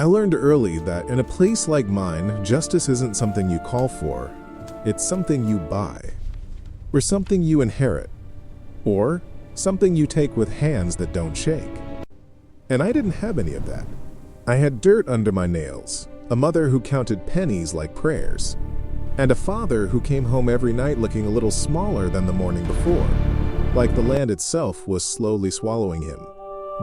I learned early that in a place like mine, justice isn't something you call for. It's something you buy, or something you inherit, or something you take with hands that don't shake. And I didn't have any of that. I had dirt under my nails, a mother who counted pennies like prayers, and a father who came home every night looking a little smaller than the morning before, like the land itself was slowly swallowing him.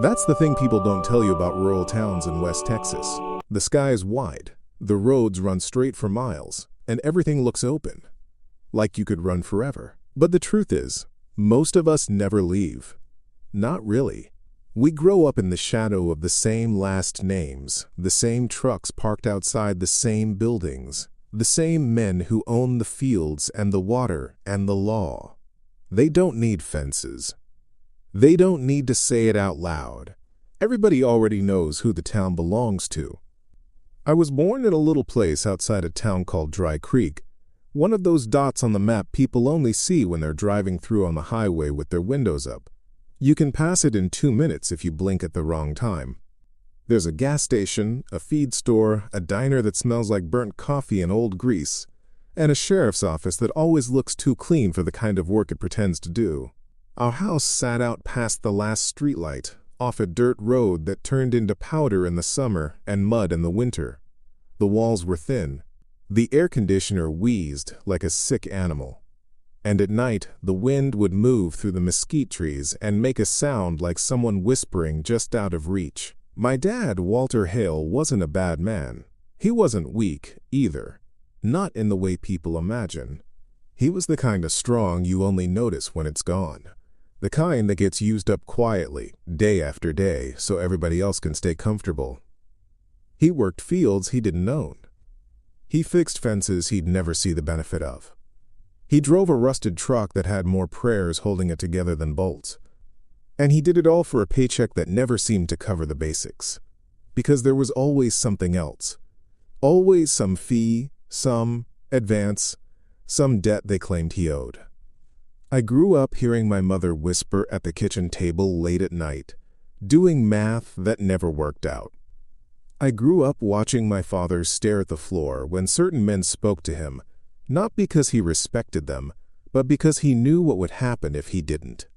That's the thing people don't tell you about rural towns in West Texas. The sky is wide, the roads run straight for miles, and everything looks open, like you could run forever. But the truth is, most of us never leave. Not really. We grow up in the shadow of the same last names, the same trucks parked outside the same buildings, the same men who own the fields and the water and the law. They don't need fences. They don't need to say it out loud. Everybody already knows who the town belongs to. I was born in a little place outside a town called Dry Creek, one of those dots on the map people only see when they're driving through on the highway with their windows up. You can pass it in 2 minutes if you blink at the wrong time. There's a gas station, a feed store, a diner that smells like burnt coffee and old grease, and a sheriff's office that always looks too clean for the kind of work it pretends to do. Our house sat out past the last streetlight, off a dirt road that turned into powder in the summer and mud in the winter. The walls were thin. The air conditioner wheezed like a sick animal. And at night, the wind would move through the mesquite trees and make a sound like someone whispering just out of reach. My dad, Walter Hale, wasn't a bad man. He wasn't weak, either. Not in the way people imagine. He was the kind of strong you only notice when it's gone. The kind that gets used up quietly, day after day, so everybody else can stay comfortable. He worked fields he didn't own. He fixed fences he'd never see the benefit of. He drove a rusted truck that had more prayers holding it together than bolts. And he did it all for a paycheck that never seemed to cover the basics. Because there was always something else. Always some fee, some advance, some debt they claimed he owed. I grew up hearing my mother whisper at the kitchen table late at night, doing math that never worked out. I grew up watching my father stare at the floor when certain men spoke to him, not because he respected them, but because he knew what would happen if he didn't.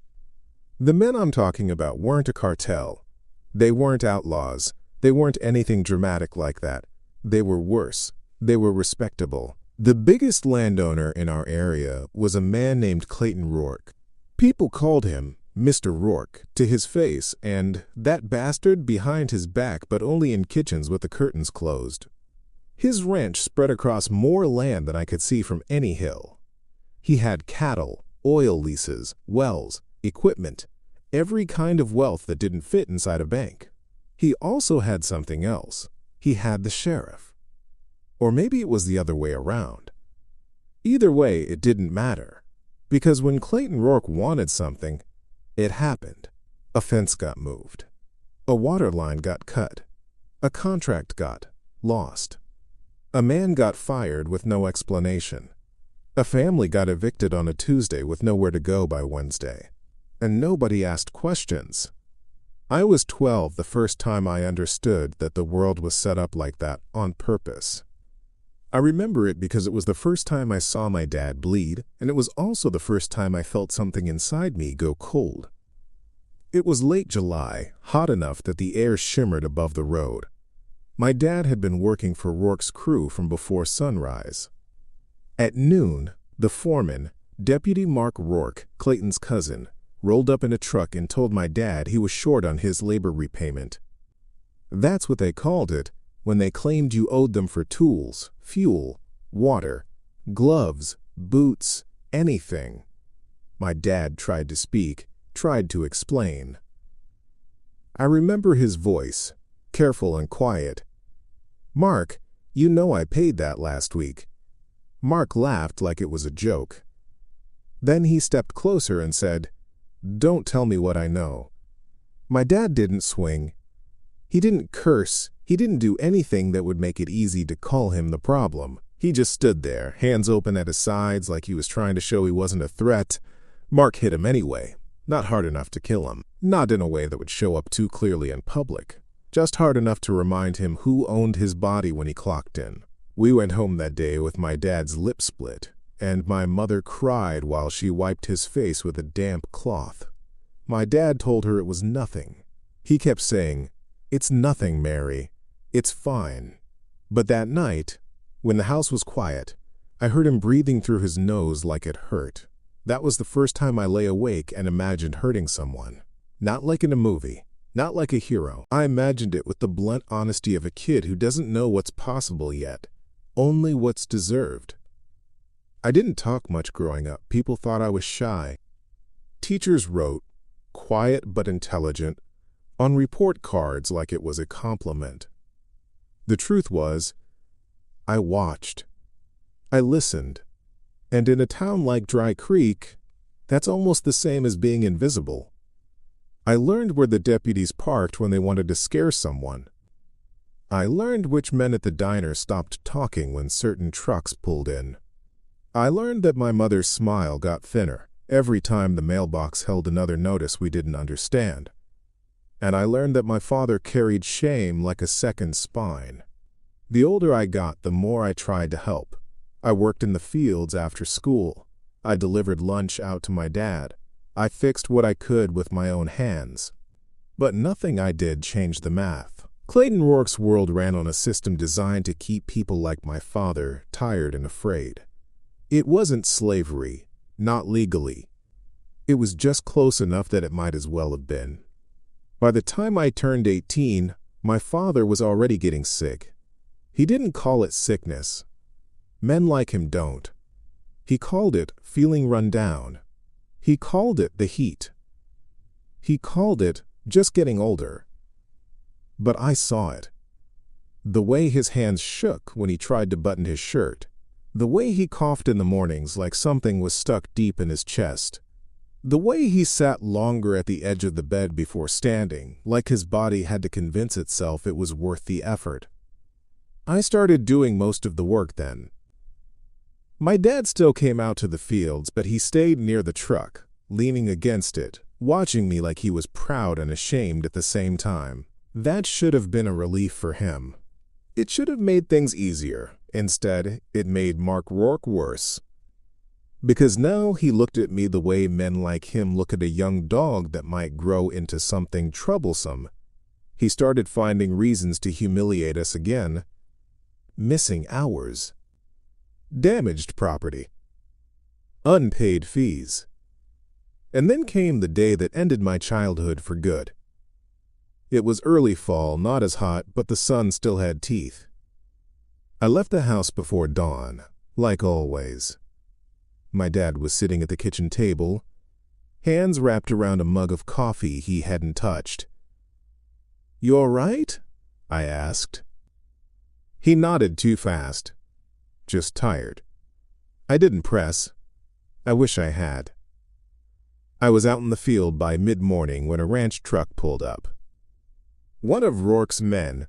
The men I'm talking about weren't a cartel. They weren't outlaws. They weren't anything dramatic like that. They were worse. They were respectable. The biggest landowner in our area was a man named Clayton Rourke. People called him Mr. Rourke to his face and that bastard behind his back, but only in kitchens with the curtains closed. His ranch spread across more land than I could see from any hill. He had cattle, oil leases, wells, equipment, every kind of wealth that didn't fit inside a bank. He also had something else. He had the sheriff. Or maybe it was the other way around. Either way, it didn't matter. Because when Clayton Rourke wanted something, it happened. A fence got moved. A water line got cut. A contract got lost. A man got fired with no explanation. A family got evicted on a Tuesday with nowhere to go by Wednesday. And nobody asked questions. I was 12 the first time I understood that the world was set up like that on purpose. I remember it because it was the first time I saw my dad bleed, and it was also the first time I felt something inside me go cold. It was late July, hot enough that the air shimmered above the road. My dad had been working for Rourke's crew from before sunrise. At noon, the foreman, Deputy Mark Rourke, Clayton's cousin, rolled up in a truck and told my dad he was short on his labor repayment. That's what they called it when they claimed you owed them for tools, fuel, water, gloves, boots, anything. My dad tried to speak, tried to explain. I remember his voice, careful and quiet. "Mark, you know I paid that last week." Mark laughed like it was a joke. Then he stepped closer and said, "Don't tell me what I know." My dad didn't swing. He didn't curse. He didn't do anything that would make it easy to call him the problem. He just stood there, hands open at his sides like he was trying to show he wasn't a threat. Mark hit him anyway, not hard enough to kill him, not in a way that would show up too clearly in public. just hard enough to remind him who owned his body when he clocked in. We went home that day with my dad's lip split, and my mother cried while she wiped his face with a damp cloth. My dad told her it was nothing. He kept saying, "It's nothing, Mary. It's fine." But that night, when the house was quiet, I heard him breathing through his nose like it hurt. That was the first time I lay awake and imagined hurting someone. Not like in a movie, not like a hero. I imagined it with the blunt honesty of a kid who doesn't know what's possible yet, only what's deserved. I didn't talk much growing up. People thought I was shy. Teachers wrote, "quiet but intelligent," on report cards like it was a compliment. The truth was, I watched. I listened. And in a town like Dry Creek, that's almost the same as being invisible. I learned where the deputies parked when they wanted to scare someone. I learned which men at the diner stopped talking when certain trucks pulled in. I learned that my mother's smile got thinner every time the mailbox held another notice we didn't understand. And I learned that my father carried shame like a second spine. The older I got, the more I tried to help. I worked in the fields after school. I delivered lunch out to my dad. I fixed what I could with my own hands. But nothing I did changed the math. Clayton Rourke's world ran on a system designed to keep people like my father tired and afraid. It wasn't slavery, not legally. It was just close enough that it might as well have been. By the time I turned 18, my father was already getting sick. He didn't call it sickness. Men like him don't. He called it feeling run down. He called it the heat. He called it just getting older. But I saw it. The way his hands shook when he tried to button his shirt. The way he coughed in the mornings like something was stuck deep in his chest. The way he sat longer at the edge of the bed before standing, like his body had to convince itself it was worth the effort. I started doing most of the work then. My dad still came out to the fields, but he stayed near the truck, leaning against it, watching me like he was proud and ashamed at the same time. That should have been a relief for him. It should have made things easier. Instead, it made Mark Rourke worse. Because now he looked at me the way men like him look at a young dog that might grow into something troublesome. He started finding reasons to humiliate us again. Missing hours. Damaged property. Unpaid fees. And then came the day that ended my childhood for good. It was early fall, not as hot, but the sun still had teeth. I left the house before dawn, like always. My dad was sitting at the kitchen table, hands wrapped around a mug of coffee he hadn't touched. "You all right?" I asked. He nodded too fast. Just tired. I didn't press. I wish I had. I was out in the field by mid-morning when a ranch truck pulled up. One of Rourke's men,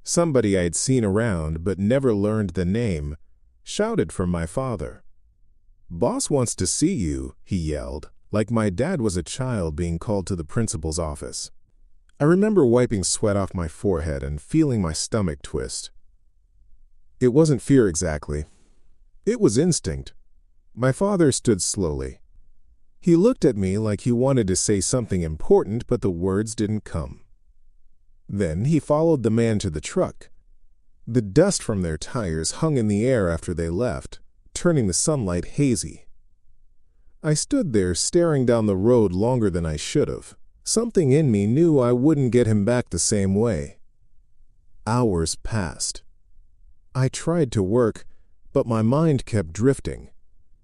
somebody I'd seen around but never learned the name, shouted for my father. "Boss wants to see you," he yelled, like my dad was a child being called to the principal's office. I remember wiping sweat off my forehead and feeling my stomach twist. It wasn't fear exactly. It was instinct. My father stood slowly. He looked at me like he wanted to say something important, but the words didn't come. Then he followed the man to the truck. The dust from their tires hung in the air after they left, turning the sunlight hazy. I stood there staring down the road longer than I should have. Something in me knew I wouldn't get him back the same way. Hours passed. I tried to work, but my mind kept drifting.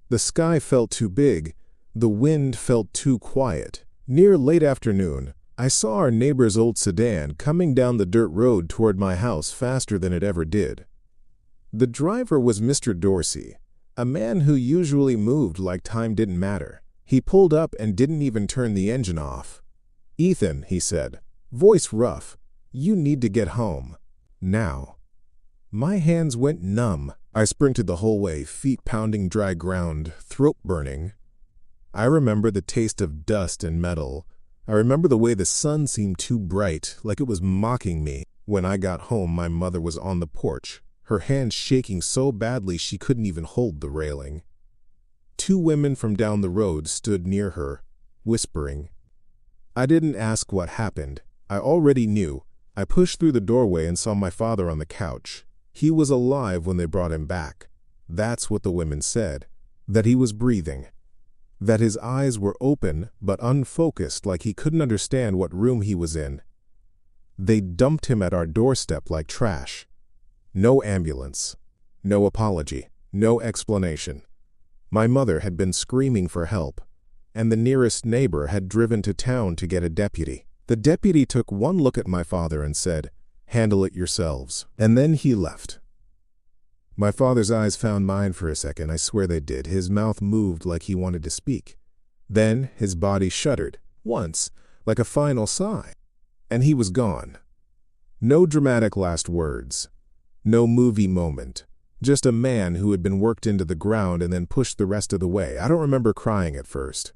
The sky felt too big. The wind felt too quiet. Near late afternoon, I saw our neighbor's old sedan coming down the dirt road toward my house faster than it ever did. The driver was Mr. Dorsey, a man who usually moved like time didn't matter. He pulled up and didn't even turn the engine off. "Ethan," he said, voice rough, "you need to get home. Now." My hands went numb. I sprinted the whole way, feet pounding dry ground, throat burning. I remember the taste of dust and metal, I remember the way the sun seemed too bright, like it was mocking me. When I got home, my mother was on the porch, her hand shaking so badly she couldn't even hold the railing. Two women from down the road stood near her, whispering. I didn't ask what happened. I already knew. I pushed through the doorway and saw my father on the couch. He was alive when they brought him back. That's what the women said. That he was breathing. That his eyes were open but unfocused, like he couldn't understand what room he was in. They dumped him at our doorstep like trash. No ambulance. No apology. No explanation. My mother had been screaming for help, and the nearest neighbor had driven to town to get a deputy. The deputy took one look at my father and said, "Handle it yourselves." And then he left. My father's eyes found mine for a second. I swear they did. His mouth moved like he wanted to speak. Then his body shuddered, once, like a final sigh. And he was gone. No dramatic last words. No movie moment. Just a man who had been worked into the ground and then pushed the rest of the way. I don't remember crying at first.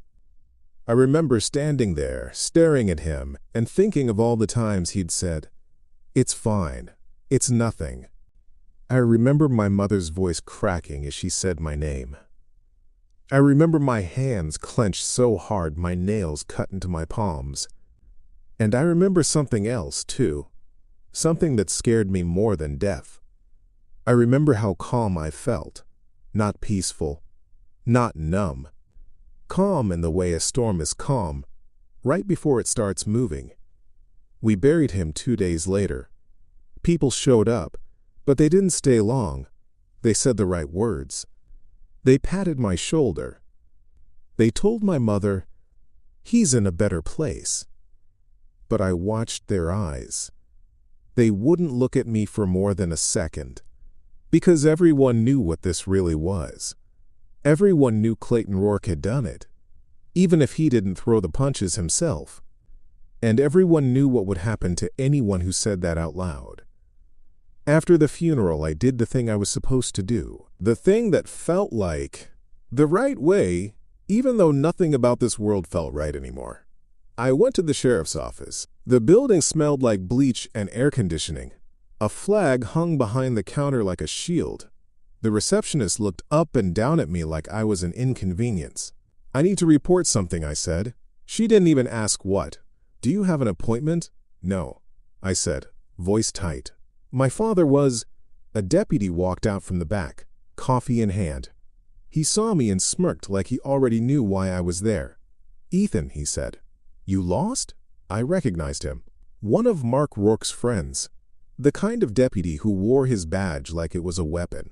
I remember standing there, staring at him, and thinking of all the times he'd said, "It's fine. It's nothing." I remember my mother's voice cracking as she said my name. I remember my hands clenched so hard my nails cut into my palms. And I remember something else, too. Something that scared me more than death. I remember how calm I felt. Not peaceful. Not numb. Calm in the way a storm is calm, right before it starts moving. We buried him 2 days later. People showed up, but they didn't stay long. They said the right words. They patted my shoulder. They told my mother, "He's in a better place." But I watched their eyes. They wouldn't look at me for more than a second, because everyone knew what this really was. Everyone knew Clayton Rourke had done it, even if he didn't throw the punches himself. And everyone knew what would happen to anyone who said that out loud. After the funeral, I did the thing I was supposed to do. The thing that felt like the right way, even though nothing about this world felt right anymore. I went to the sheriff's office. The building smelled like bleach and air conditioning. A flag hung behind the counter like a shield. The receptionist looked up and down at me like I was an inconvenience. "I need to report something," I said. She didn't even ask what. "Do you have an appointment?" "No," I said, voice tight. My father was... A deputy walked out from the back, coffee in hand. He saw me and smirked like he already knew why I was there. "Ethan," he said. "You lost?" I recognized him. One of Mark Rourke's friends. The kind of deputy who wore his badge like it was a weapon.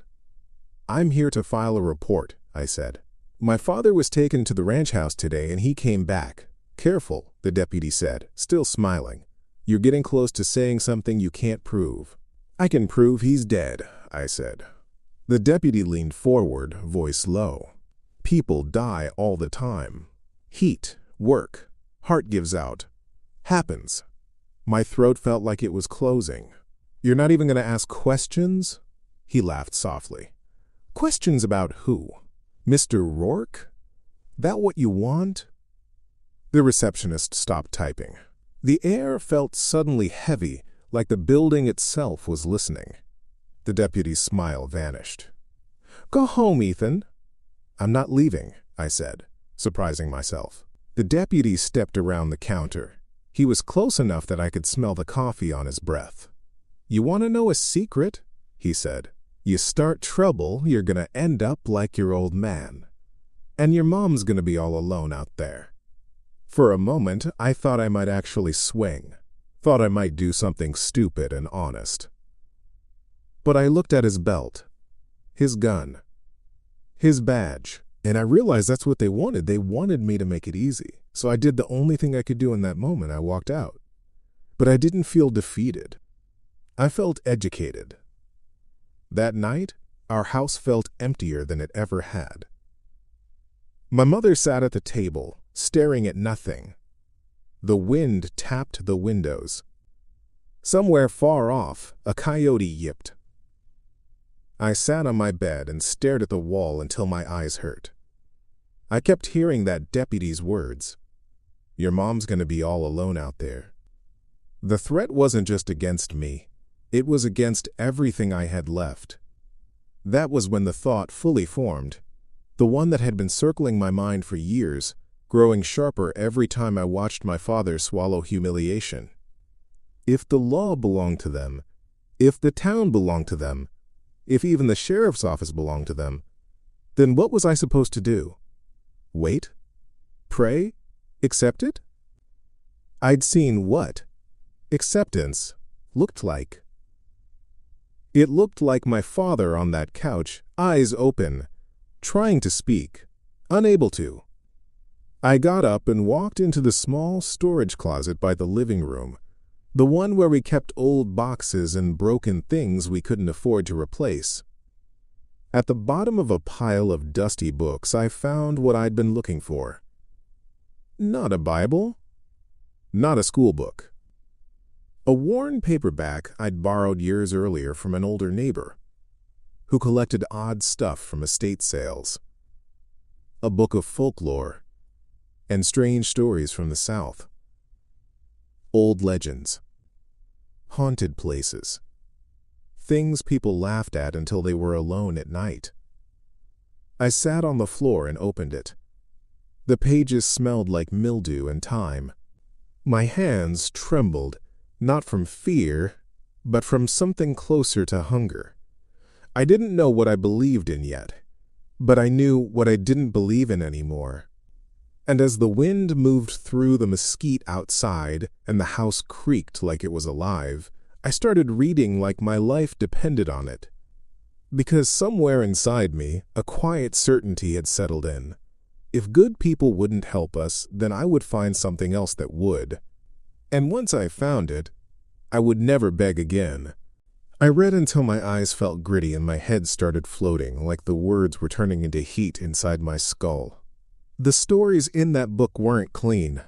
"I'm here to file a report," I said. "My father was taken to the ranch house today and he came back." "Careful," the deputy said, still smiling. "You're getting close to saying something you can't prove." "I can prove he's dead," I said. The deputy leaned forward, voice low. "People die all the time. Heat, work, heart gives out. Happens." My throat felt like it was closing. "You're not even going to ask questions?" He laughed softly. "Questions about who? Mr. Rourke? That what you want?" The receptionist stopped typing. The air felt suddenly heavy, like the building itself was listening. The deputy's smile vanished. "Go home, Ethan." "I'm not leaving," I said, surprising myself. The deputy stepped around the counter. He was close enough that I could smell the coffee on his breath. "You want to know a secret?" he said. "You start trouble, you're going to end up like your old man. And your mom's going to be all alone out there." For a moment, I thought I might actually swing. Thought I might do something stupid and honest. But I looked at his belt, his gun, his badge, and I realized that's what they wanted. They wanted me to make it easy. So I did the only thing I could do in that moment. I walked out. But I didn't feel defeated. I felt educated. That night, our house felt emptier than it ever had. My mother sat at the table, staring at nothing. The wind tapped the windows. Somewhere far off, a coyote yipped. I sat on my bed and stared at the wall until my eyes hurt. I kept hearing that deputy's words. Your mom's gonna be all alone out there. The threat wasn't just against me. It was against everything I had left. That was when the thought fully formed, the one that had been circling my mind for years, growing sharper every time I watched my father swallow humiliation. If the law belonged to them, if the town belonged to them, if even the sheriff's office belonged to them, then what was I supposed to do? Wait? Pray? Accept it? I'd seen what acceptance looked like. It looked like my father on that couch, eyes open, trying to speak, unable to. I got up and walked into the small storage closet by the living room, the one where we kept old boxes and broken things we couldn't afford to replace. At the bottom of a pile of dusty books, I found what I'd been looking for. Not a Bible, not a school book. A worn paperback I'd borrowed years earlier from an older neighbor who collected odd stuff from estate sales. A book of folklore and strange stories from the South. Old legends, haunted places, things people laughed at until they were alone at night. I sat on the floor and opened it. The pages smelled like mildew and thyme. My hands trembled, not from fear, but from something closer to hunger. I didn't know what I believed in yet, but I knew what I didn't believe in anymore. And as the wind moved through the mesquite outside and the house creaked like it was alive, I started reading like my life depended on it. Because somewhere inside me, a quiet certainty had settled in. If good people wouldn't help us, then I would find something else that would. And once I found it, I would never beg again. I read until my eyes felt gritty and my head started floating like the words were turning into heat inside my skull. The stories in that book weren't clean.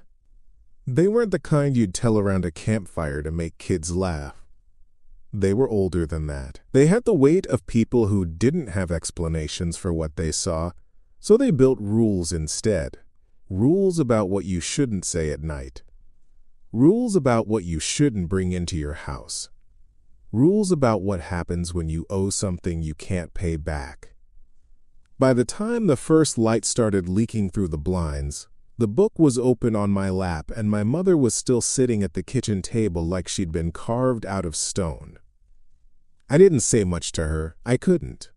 They weren't the kind you'd tell around a campfire to make kids laugh. They were older than that. They had the weight of people who didn't have explanations for what they saw, so they built rules instead. Rules about what you shouldn't say at night. Rules about what you shouldn't bring into your house. Rules about what happens when you owe something you can't pay back. By the time the first light started leaking through the blinds, the book was open on my lap and my mother was still sitting at the kitchen table like she'd been carved out of stone. I didn't say much to her. I couldn't.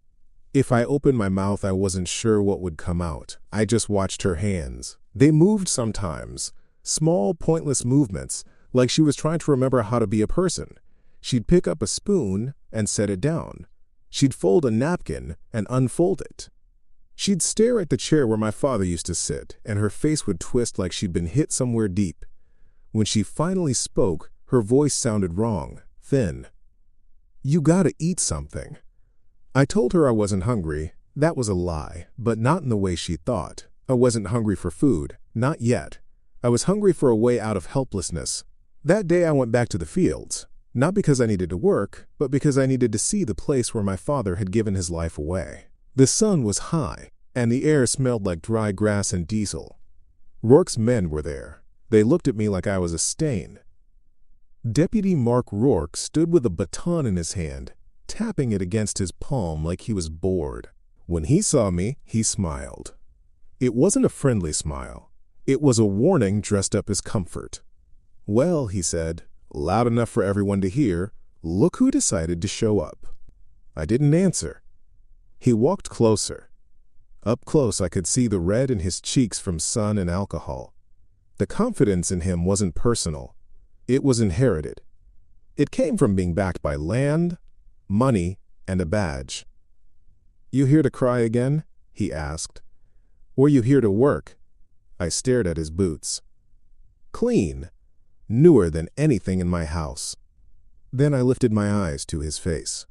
If I opened my mouth, I wasn't sure what would come out. I just watched her hands. They moved sometimes, small, pointless movements, like she was trying to remember how to be a person. She'd pick up a spoon and set it down. She'd fold a napkin and unfold it. She'd stare at the chair where my father used to sit, and her face would twist like she'd been hit somewhere deep. When she finally spoke, her voice sounded wrong, thin. "You gotta eat something." I told her I wasn't hungry. That was a lie, but not in the way she thought. I wasn't hungry for food, not yet. I was hungry for a way out of helplessness. That day I went back to the fields, not because I needed to work, but because I needed to see the place where my father had given his life away. The sun was high, and the air smelled like dry grass and diesel. Rourke's men were there. They looked at me like I was a stain. Deputy Mark Rourke stood with a baton in his hand, tapping it against his palm like he was bored. When he saw me, he smiled. It wasn't a friendly smile. It was a warning dressed up as comfort. "Well," he said, loud enough for everyone to hear, "look who decided to show up." I didn't answer. He walked closer. Up close, I could see the red in his cheeks from sun and alcohol. The confidence in him wasn't personal. It was inherited. It came from being backed by land, money, and a badge. "You here to cry again?" he asked. "Were you here to work?" I stared at his boots. Clean, newer than anything in my house. Then I lifted my eyes to his face.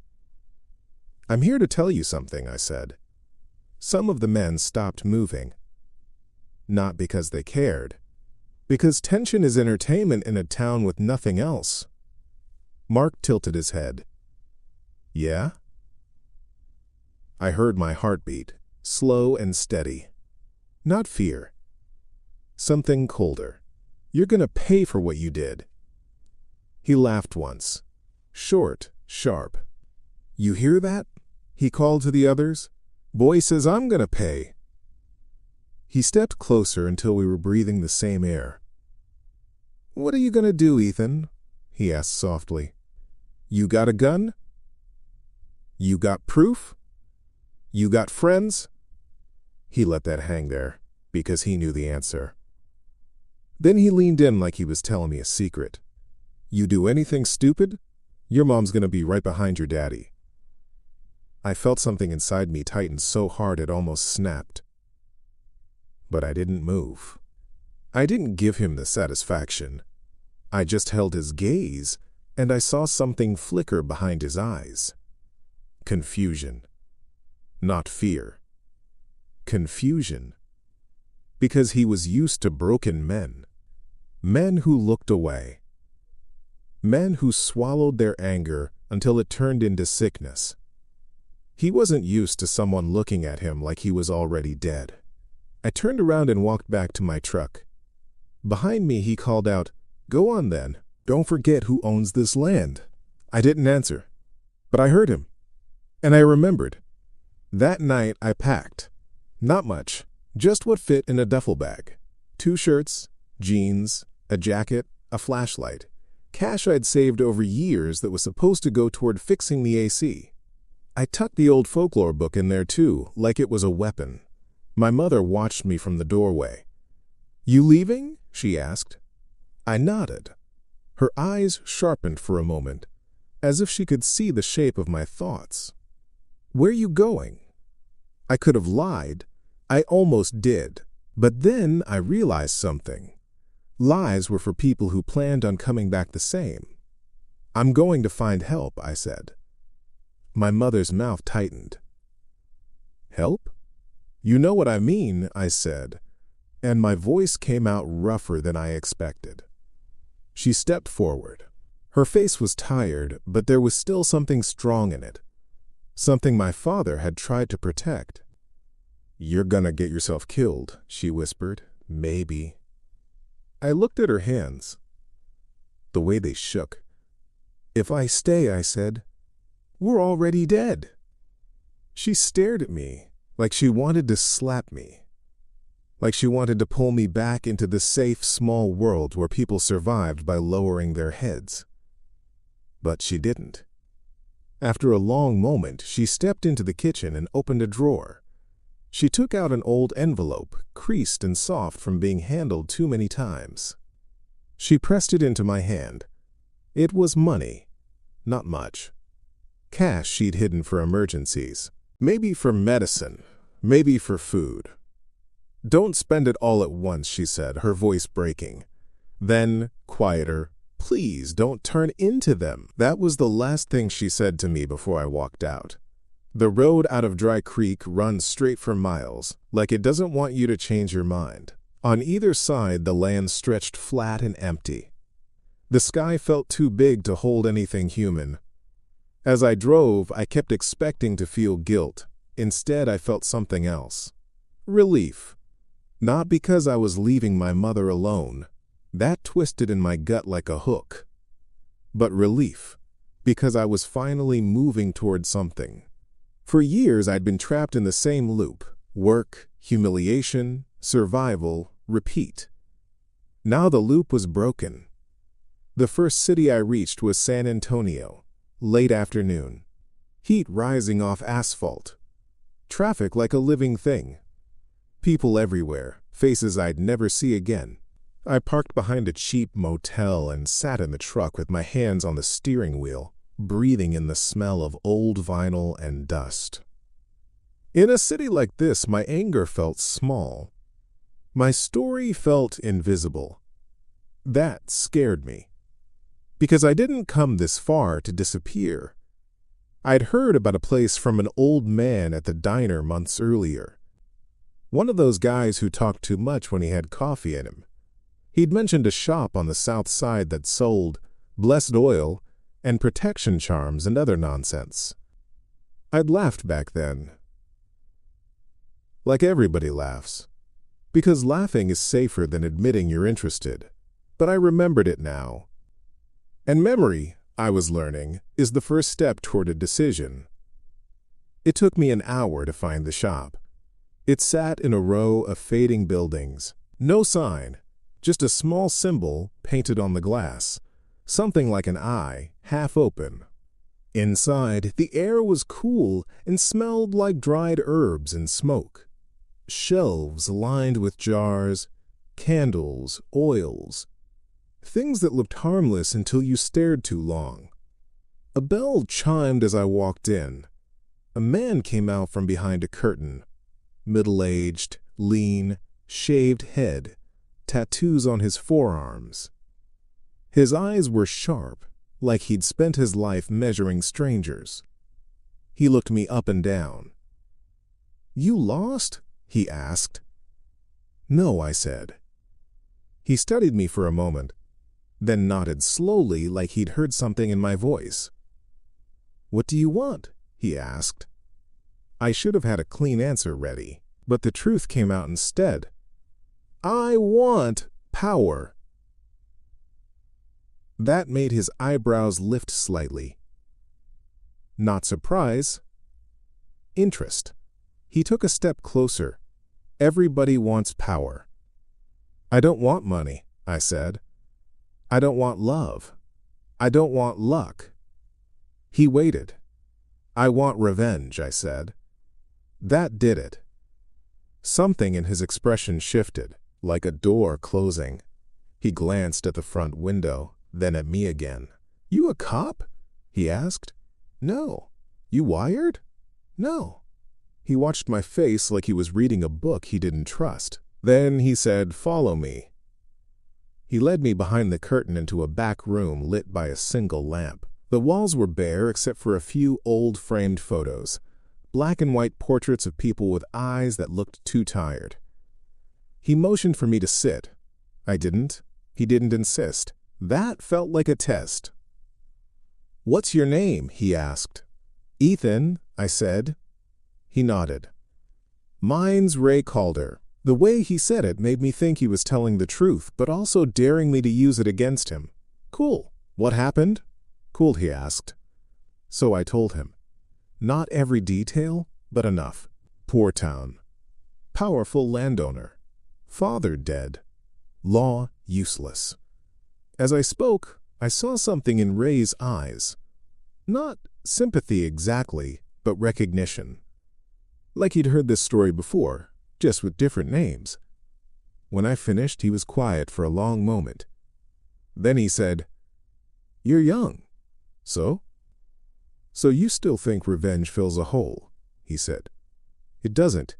"I'm here to tell you something," I said. Some of the men stopped moving. Not because they cared. Because tension is entertainment in a town with nothing else. Mark tilted his head. "Yeah?" I heard my heartbeat, slow and steady. Not fear. Something colder. You're gonna pay for what you did." He laughed once. Short, sharp. "You hear that?" he called to the others. "Boy says I'm gonna pay." He stepped closer until we were breathing the same air. "What are you gonna do, Ethan?" he asked softly. "You got a gun? You got proof? You got friends?" He let that hang there, because he knew the answer. Then he leaned in like he was telling me a secret. "You do anything stupid, your mom's gonna be right behind your daddy." I felt something inside me tighten so hard it almost snapped. But I didn't move. I didn't give him the satisfaction. I just held his gaze, and I saw something flicker behind his eyes. Confusion. Not fear. Confusion. Because he was used to broken men. Men who looked away. Men who swallowed their anger until it turned into sickness. He wasn't used to someone looking at him like he was already dead. I turned around and walked back to my truck. Behind me he called out, "Go on then. Don't forget who owns this land." I didn't answer, but I heard him. And I remembered. That night I packed. Not much, just what fit in a duffel bag. 2 shirts, jeans, a jacket, a flashlight. Cash I'd saved over years that was supposed to go toward fixing the AC. I tucked the old folklore book in there too, like it was a weapon. My mother watched me from the doorway. "You leaving?" she asked. I nodded. Her eyes sharpened for a moment, as if she could see the shape of my thoughts. "Where you going?" I could have lied. I almost did. But then I realized something. Lies were for people who planned on coming back the same. "I'm going to find help," I said. My mother's mouth tightened. "Help? You know what I mean," I said, and my voice came out rougher than I expected. She stepped forward. Her face was tired, but there was still something strong in it. Something my father had tried to protect. "You're gonna get yourself killed," she whispered. "Maybe." I looked at her hands. The way they shook. "If I stay," I said, "we're already dead." She stared at me like she wanted to slap me. Like she wanted to pull me back into the safe, small world where people survived by lowering their heads. But she didn't. After a long moment, she stepped into the kitchen and opened a drawer. She took out an old envelope, creased and soft from being handled too many times. She pressed it into my hand. It was money. Not much. Cash she'd hidden for emergencies. Maybe for medicine. Maybe for food. "Don't spend it all at once," she said, her voice breaking. Then, quieter, "Please don't turn into them." That was the last thing she said to me before I walked out. The road out of Dry Creek runs straight for miles, like it doesn't want you to change your mind. On either side, the land stretched flat and empty. The sky felt too big to hold anything human. As I drove, I kept expecting to feel guilt. Instead, I felt something else. Relief. Not because I was leaving my mother alone. That twisted in my gut like a hook. But relief, because I was finally moving toward something. For years, I'd been trapped in the same loop. Work, humiliation, survival, repeat. Now the loop was broken. The first city I reached was San Antonio. Late afternoon. Heat rising off asphalt. Traffic like a living thing. People everywhere, faces I'd never see again. I parked behind a cheap motel and sat in the truck with my hands on the steering wheel, breathing in the smell of old vinyl and dust. In a city like this, my anger felt small. My story felt invisible. That scared me. Because I didn't come this far to disappear. I'd heard about a place from an old man at the diner months earlier. One of those guys who talked too much when he had coffee in him. He'd mentioned a shop on the south side that sold blessed oil and protection charms and other nonsense. I'd laughed back then. Like everybody laughs. Because laughing is safer than admitting you're interested. but I remembered it now. And memory, I was learning, is the first step toward a decision. It took me an hour to find the shop. It sat in a row of fading buildings. No sign, just a small symbol painted on the glass, something like an eye, half open. Inside, the air was cool and smelled like dried herbs and smoke. Shelves lined with jars, candles, oils, things that looked harmless until you stared too long. A bell chimed as I walked in. A man came out from behind a curtain. Middle-aged, lean, shaved head, tattoos on his forearms. His eyes were sharp, like he'd spent his life measuring strangers. He looked me up and down. "You lost?" he asked. "No," I said. He studied me for a moment, then nodded slowly like he'd heard something in my voice. "What do you want?" he asked. I should have had a clean answer ready, but the truth came out instead. "I want power." That made his eyebrows lift slightly. Not surprise. Interest. He took a step closer. "Everybody wants power." "I don't want money," I said. "I don't want love. I don't want luck." He waited. "I want revenge," I said. That did it. Something in his expression shifted, like a door closing. He glanced at the front window, then at me again. "You a cop?" he asked. "No." "You wired?" "No." He watched my face like he was reading a book he didn't trust. Then he said, "Follow me." He led me behind the curtain into a back room lit by a single lamp. The walls were bare except for a few old framed photos, black and white portraits of people with eyes that looked too tired. He motioned for me to sit. I didn't. He didn't insist. That felt like a test. "What's your name?" he asked. "Ethan," I said. He nodded. "Mine's Ray Calder." The way he said it made me think he was telling the truth, but also daring me to use it against him. "Cool. What happened?" "Cool," he asked. So I told him. Not every detail, but enough. Poor town. Powerful landowner. Father dead. Law useless. As I spoke, I saw something in Ray's eyes. Not sympathy exactly, but recognition. Like he'd heard this story before, just with different names. When I finished, he was quiet for a long moment. Then he said, "You're young. So?" "So you still think revenge fills a hole," he said. "It doesn't.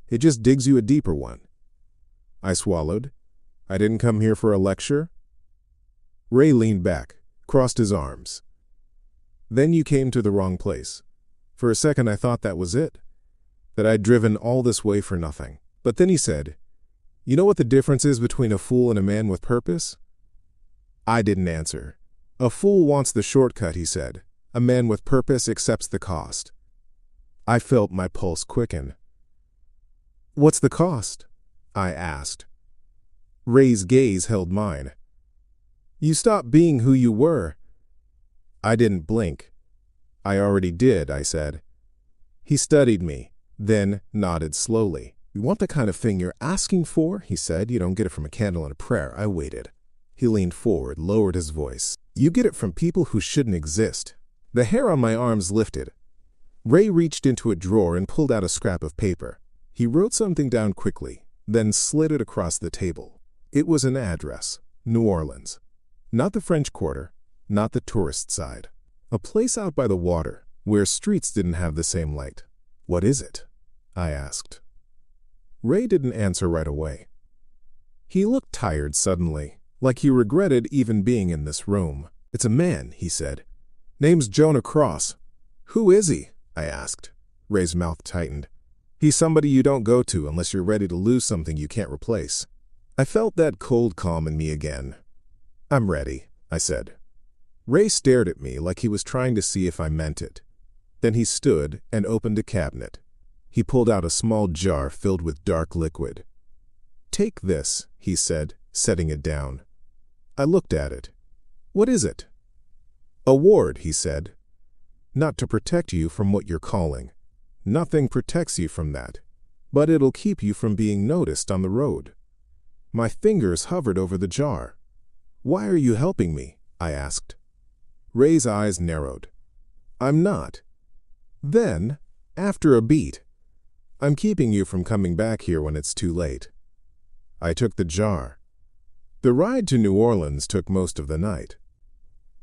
It just digs you a deeper one." I swallowed. "I didn't come here for a lecture." Ray leaned back, crossed his arms. "Then you came to the wrong place. For a second I thought that was it, that I'd driven all this way for nothing. But then he said, 'You know what the difference is between a fool and a man with purpose?' I didn't answer. 'A fool wants the shortcut,' he said. 'A man with purpose accepts the cost.'" I felt my pulse quicken. "What's the cost?" I asked. Ray's gaze held mine. "You stop being who you were." I didn't blink. "I already did," I said. He studied me, then nodded slowly. "You want the kind of thing you're asking for?" he said. "You don't get it from a candle and a prayer." I waited. He leaned forward, lowered his voice. "You get it from people who shouldn't exist." The hair on my arms lifted. Ray reached into a drawer and pulled out a scrap of paper. He wrote something down quickly, then slid it across the table. It was an address, New Orleans. Not the French Quarter, not the tourist side. A place out by the water, where streets didn't have the same light. "What is it?" I asked. Ray didn't answer right away. He looked tired suddenly, like he regretted even being in this room. "It's a man," he said. "Name's Jonah Cross." "Who is he?" I asked. Ray's mouth tightened. "He's somebody you don't go to unless you're ready to lose something you can't replace." I felt that cold calm in me again. "I'm ready," I said. Ray stared at me like he was trying to see if I meant it. Then he stood and opened a cabinet. He pulled out a small jar filled with dark liquid. "Take this," he said, setting it down. I looked at it. "What is it?" "A ward," he said. "Not to protect you from what you're calling. Nothing protects you from that. But it'll keep you from being noticed on the road." My fingers hovered over the jar. "Why are you helping me?" I asked. Ray's eyes narrowed. "I'm not." Then, after a beat, "I'm keeping you from coming back here when it's too late." I took the jar. The ride to New Orleans took most of the night.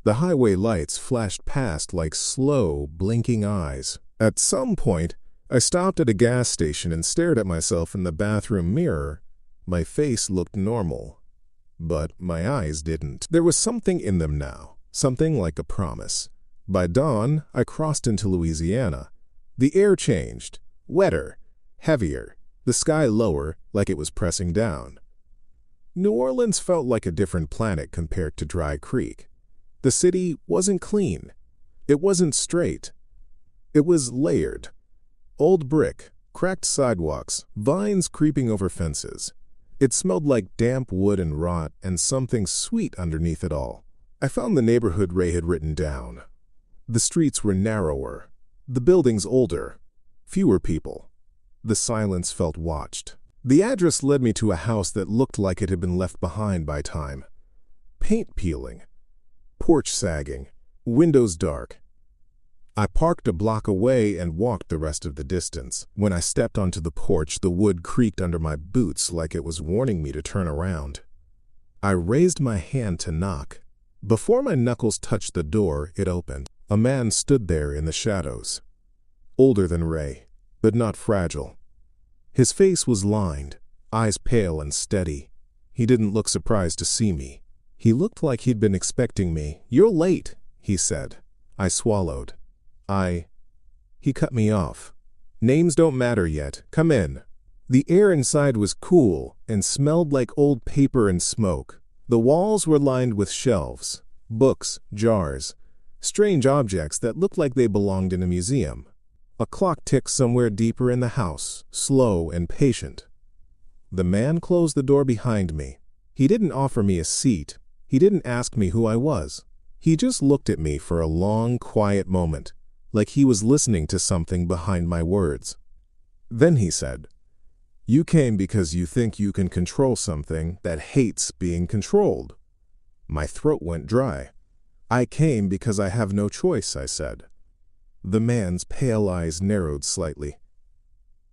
The highway lights flashed past like slow, blinking eyes. At some point, I stopped at a gas station and stared at myself in the bathroom mirror. My face looked normal, but my eyes didn't. There was something in them now, something like a promise. By dawn, I crossed into Louisiana. The air changed, wetter, heavier, the sky lower, like it was pressing down. New Orleans felt like a different planet compared to Dry Creek. The city wasn't clean. It wasn't straight. It was layered. Old brick, cracked sidewalks, vines creeping over fences. It smelled like damp wood and rot and something sweet underneath it all. I found the neighborhood Ray had written down. The streets were narrower, the buildings older, fewer people. The silence felt watched. The address led me to a house that looked like it had been left behind by time. Paint peeling, porch sagging, windows dark. I parked a block away and walked the rest of the distance. When I stepped onto the porch, the wood creaked under my boots like it was warning me to turn around. I raised my hand to knock. Before my knuckles touched the door, it opened. A man stood there in the shadows. Older than Ray, but not fragile. His face was lined, eyes pale and steady. He didn't look surprised to see me. He looked like he'd been expecting me. "You're late," he said. I swallowed. He cut me off. "Names don't matter yet. Come in." The air inside was cool and smelled like old paper and smoke. The walls were lined with shelves, books, jars, strange objects that looked like they belonged in a museum. A clock ticked somewhere deeper in the house, slow and patient. The man closed the door behind me. He didn't offer me a seat. He didn't ask me who I was. He just looked at me for a long, quiet moment, like he was listening to something behind my words. Then he said, "You came because you think you can control something that hates being controlled." My throat went dry. "I came because I have no choice," I said. The man's pale eyes narrowed slightly.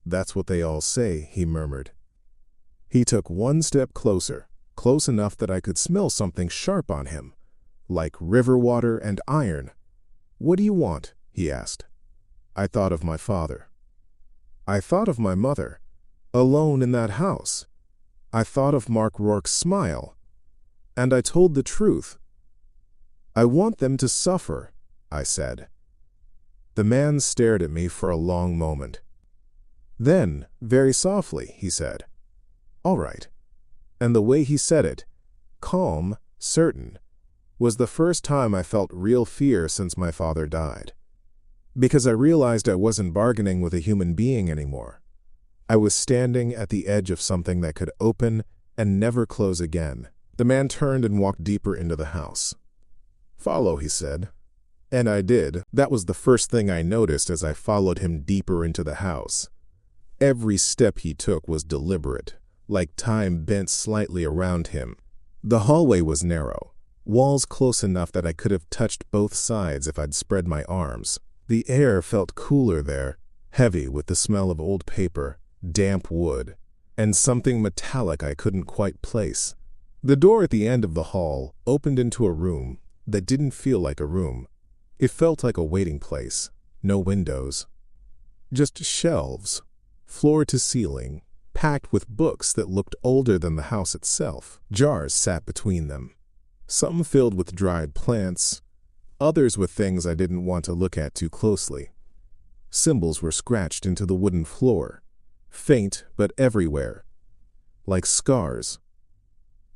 "That's what they all say," he murmured. He took one step closer, close enough that I could smell something sharp on him, like river water and iron. "What do you want?" he asked. I thought of my father. I thought of my mother, alone in that house. I thought of Mark Rourke's smile. And I told the truth. "I want them to suffer," I said. The man stared at me for a long moment. Then, very softly, he said, "All right." And the way he said it, calm, certain, was the first time I felt real fear since my father died. Because I realized I wasn't bargaining with a human being anymore. I was standing at the edge of something that could open and never close again. The man turned and walked deeper into the house. "Follow," he said. And I did. That was the first thing I noticed as I followed him deeper into the house. Every step he took was deliberate, like time bent slightly around him. The hallway was narrow, walls close enough that I could have touched both sides if I'd spread my arms. The air felt cooler there, heavy with the smell of old paper, damp wood, and something metallic I couldn't quite place. The door at the end of the hall opened into a room that didn't feel like a room. It felt like a waiting place. No windows. Just shelves, floor to ceiling, packed with books that looked older than the house itself. Jars sat between them, some filled with dried plants, others with things I didn't want to look at too closely. Symbols were scratched into the wooden floor, faint but everywhere, like scars.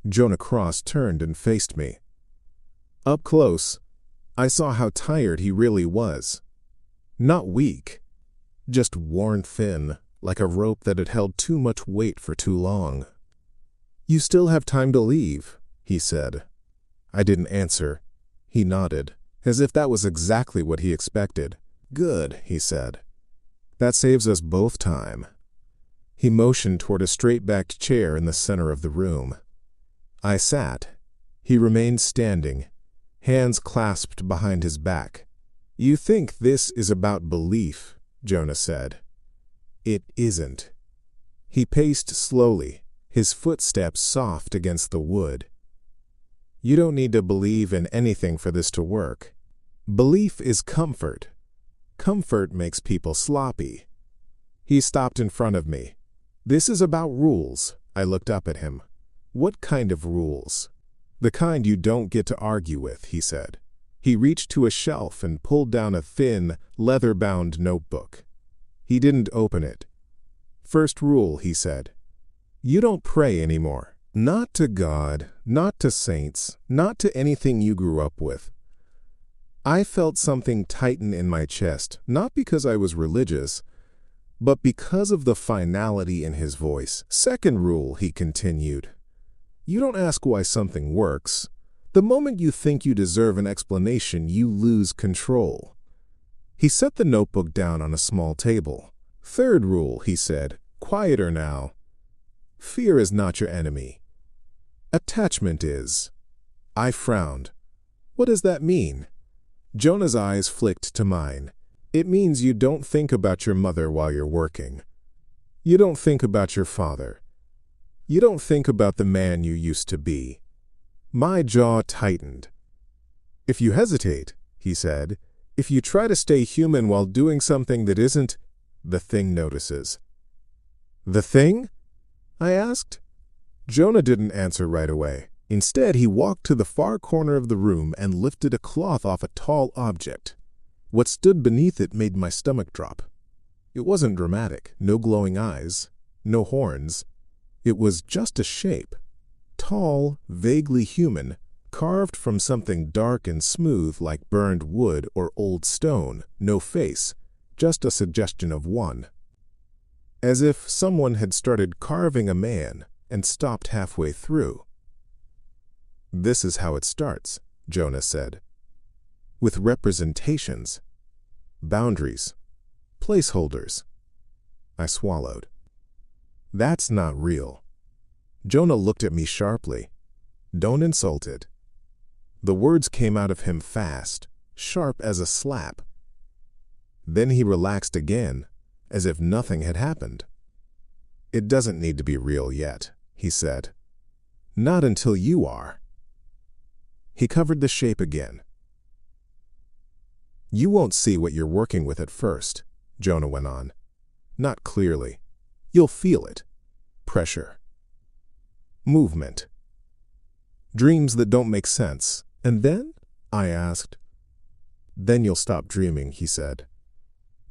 Jonah Cross turned and faced me. Up close, I saw how tired he really was. Not weak, just worn thin, like a rope that had held too much weight for too long. "You still have time to leave," he said. I didn't answer. He nodded, as if that was exactly what he expected. "Good," he said. "That saves us both time." He motioned toward a straight-backed chair in the center of the room. I sat. He remained standing, hands clasped behind his back. "You think this is about belief," Jonah said. "It isn't." He paced slowly, his footsteps soft against the wood. "You don't need to believe in anything for this to work. Belief is comfort. Comfort makes people sloppy." He stopped in front of me. "This is about rules." I looked up at him. "What kind of rules?" "The kind you don't get to argue with," he said. He reached to a shelf and pulled down a thin, leather-bound notebook. He didn't open it. "First rule," he said. "You don't pray anymore. Not to God, not to saints, not to anything you grew up with." I felt something tighten in my chest, not because I was religious, but because of the finality in his voice. "Second rule," he continued. "You don't ask why something works. The moment you think you deserve an explanation, you lose control." He set the notebook down on a small table. "Third rule," he said, quieter now. "Fear is not your enemy. Attachment is." I frowned. "What does that mean?" Jonah's eyes flicked to mine. "It means you don't think about your mother while you're working. You don't think about your father. You don't think about the man you used to be." My jaw tightened. "If you hesitate," he said, "if you try to stay human while doing something that isn't, the thing notices." "The thing?" I asked. Jonah didn't answer right away. Instead, he walked to the far corner of the room and lifted a cloth off a tall object. What stood beneath it made my stomach drop. It wasn't dramatic, no glowing eyes, no horns. It was just a shape, tall, vaguely human, carved from something dark and smooth like burned wood or old stone, no face, just a suggestion of one. As if someone had started carving a man and stopped halfway through. "This is how it starts," Jonah said. "With representations, boundaries, placeholders." I swallowed. "That's not real." Jonah looked at me sharply. "Don't insult it." The words came out of him fast, sharp as a slap. Then he relaxed again, as if nothing had happened. "It doesn't need to be real yet," he said. "Not until you are." He covered the shape again. "You won't see what you're working with at first," Jonah went on. "Not clearly. You'll feel it. Pressure. Movement. Dreams that don't make sense. And then?" I asked. "Then you'll stop dreaming," he said.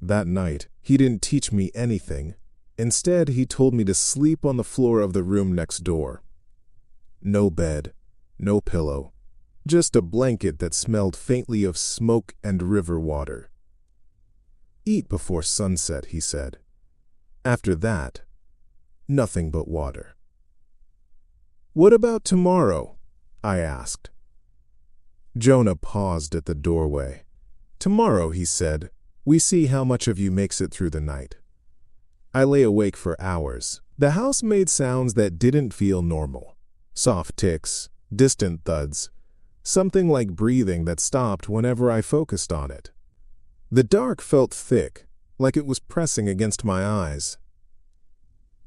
That night, he didn't teach me anything. Instead, he told me to sleep on the floor of the room next door. No bed, no pillow, just a blanket that smelled faintly of smoke and river water. "Eat before sunset," he said. After that, nothing but water. "What about tomorrow?" I asked. Jonah paused at the doorway. "Tomorrow," he said, "we see how much of you makes it through the night." I lay awake for hours. The house made sounds that didn't feel normal. Soft ticks, distant thuds, something like breathing that stopped whenever I focused on it. The dark felt thick, like it was pressing against my eyes.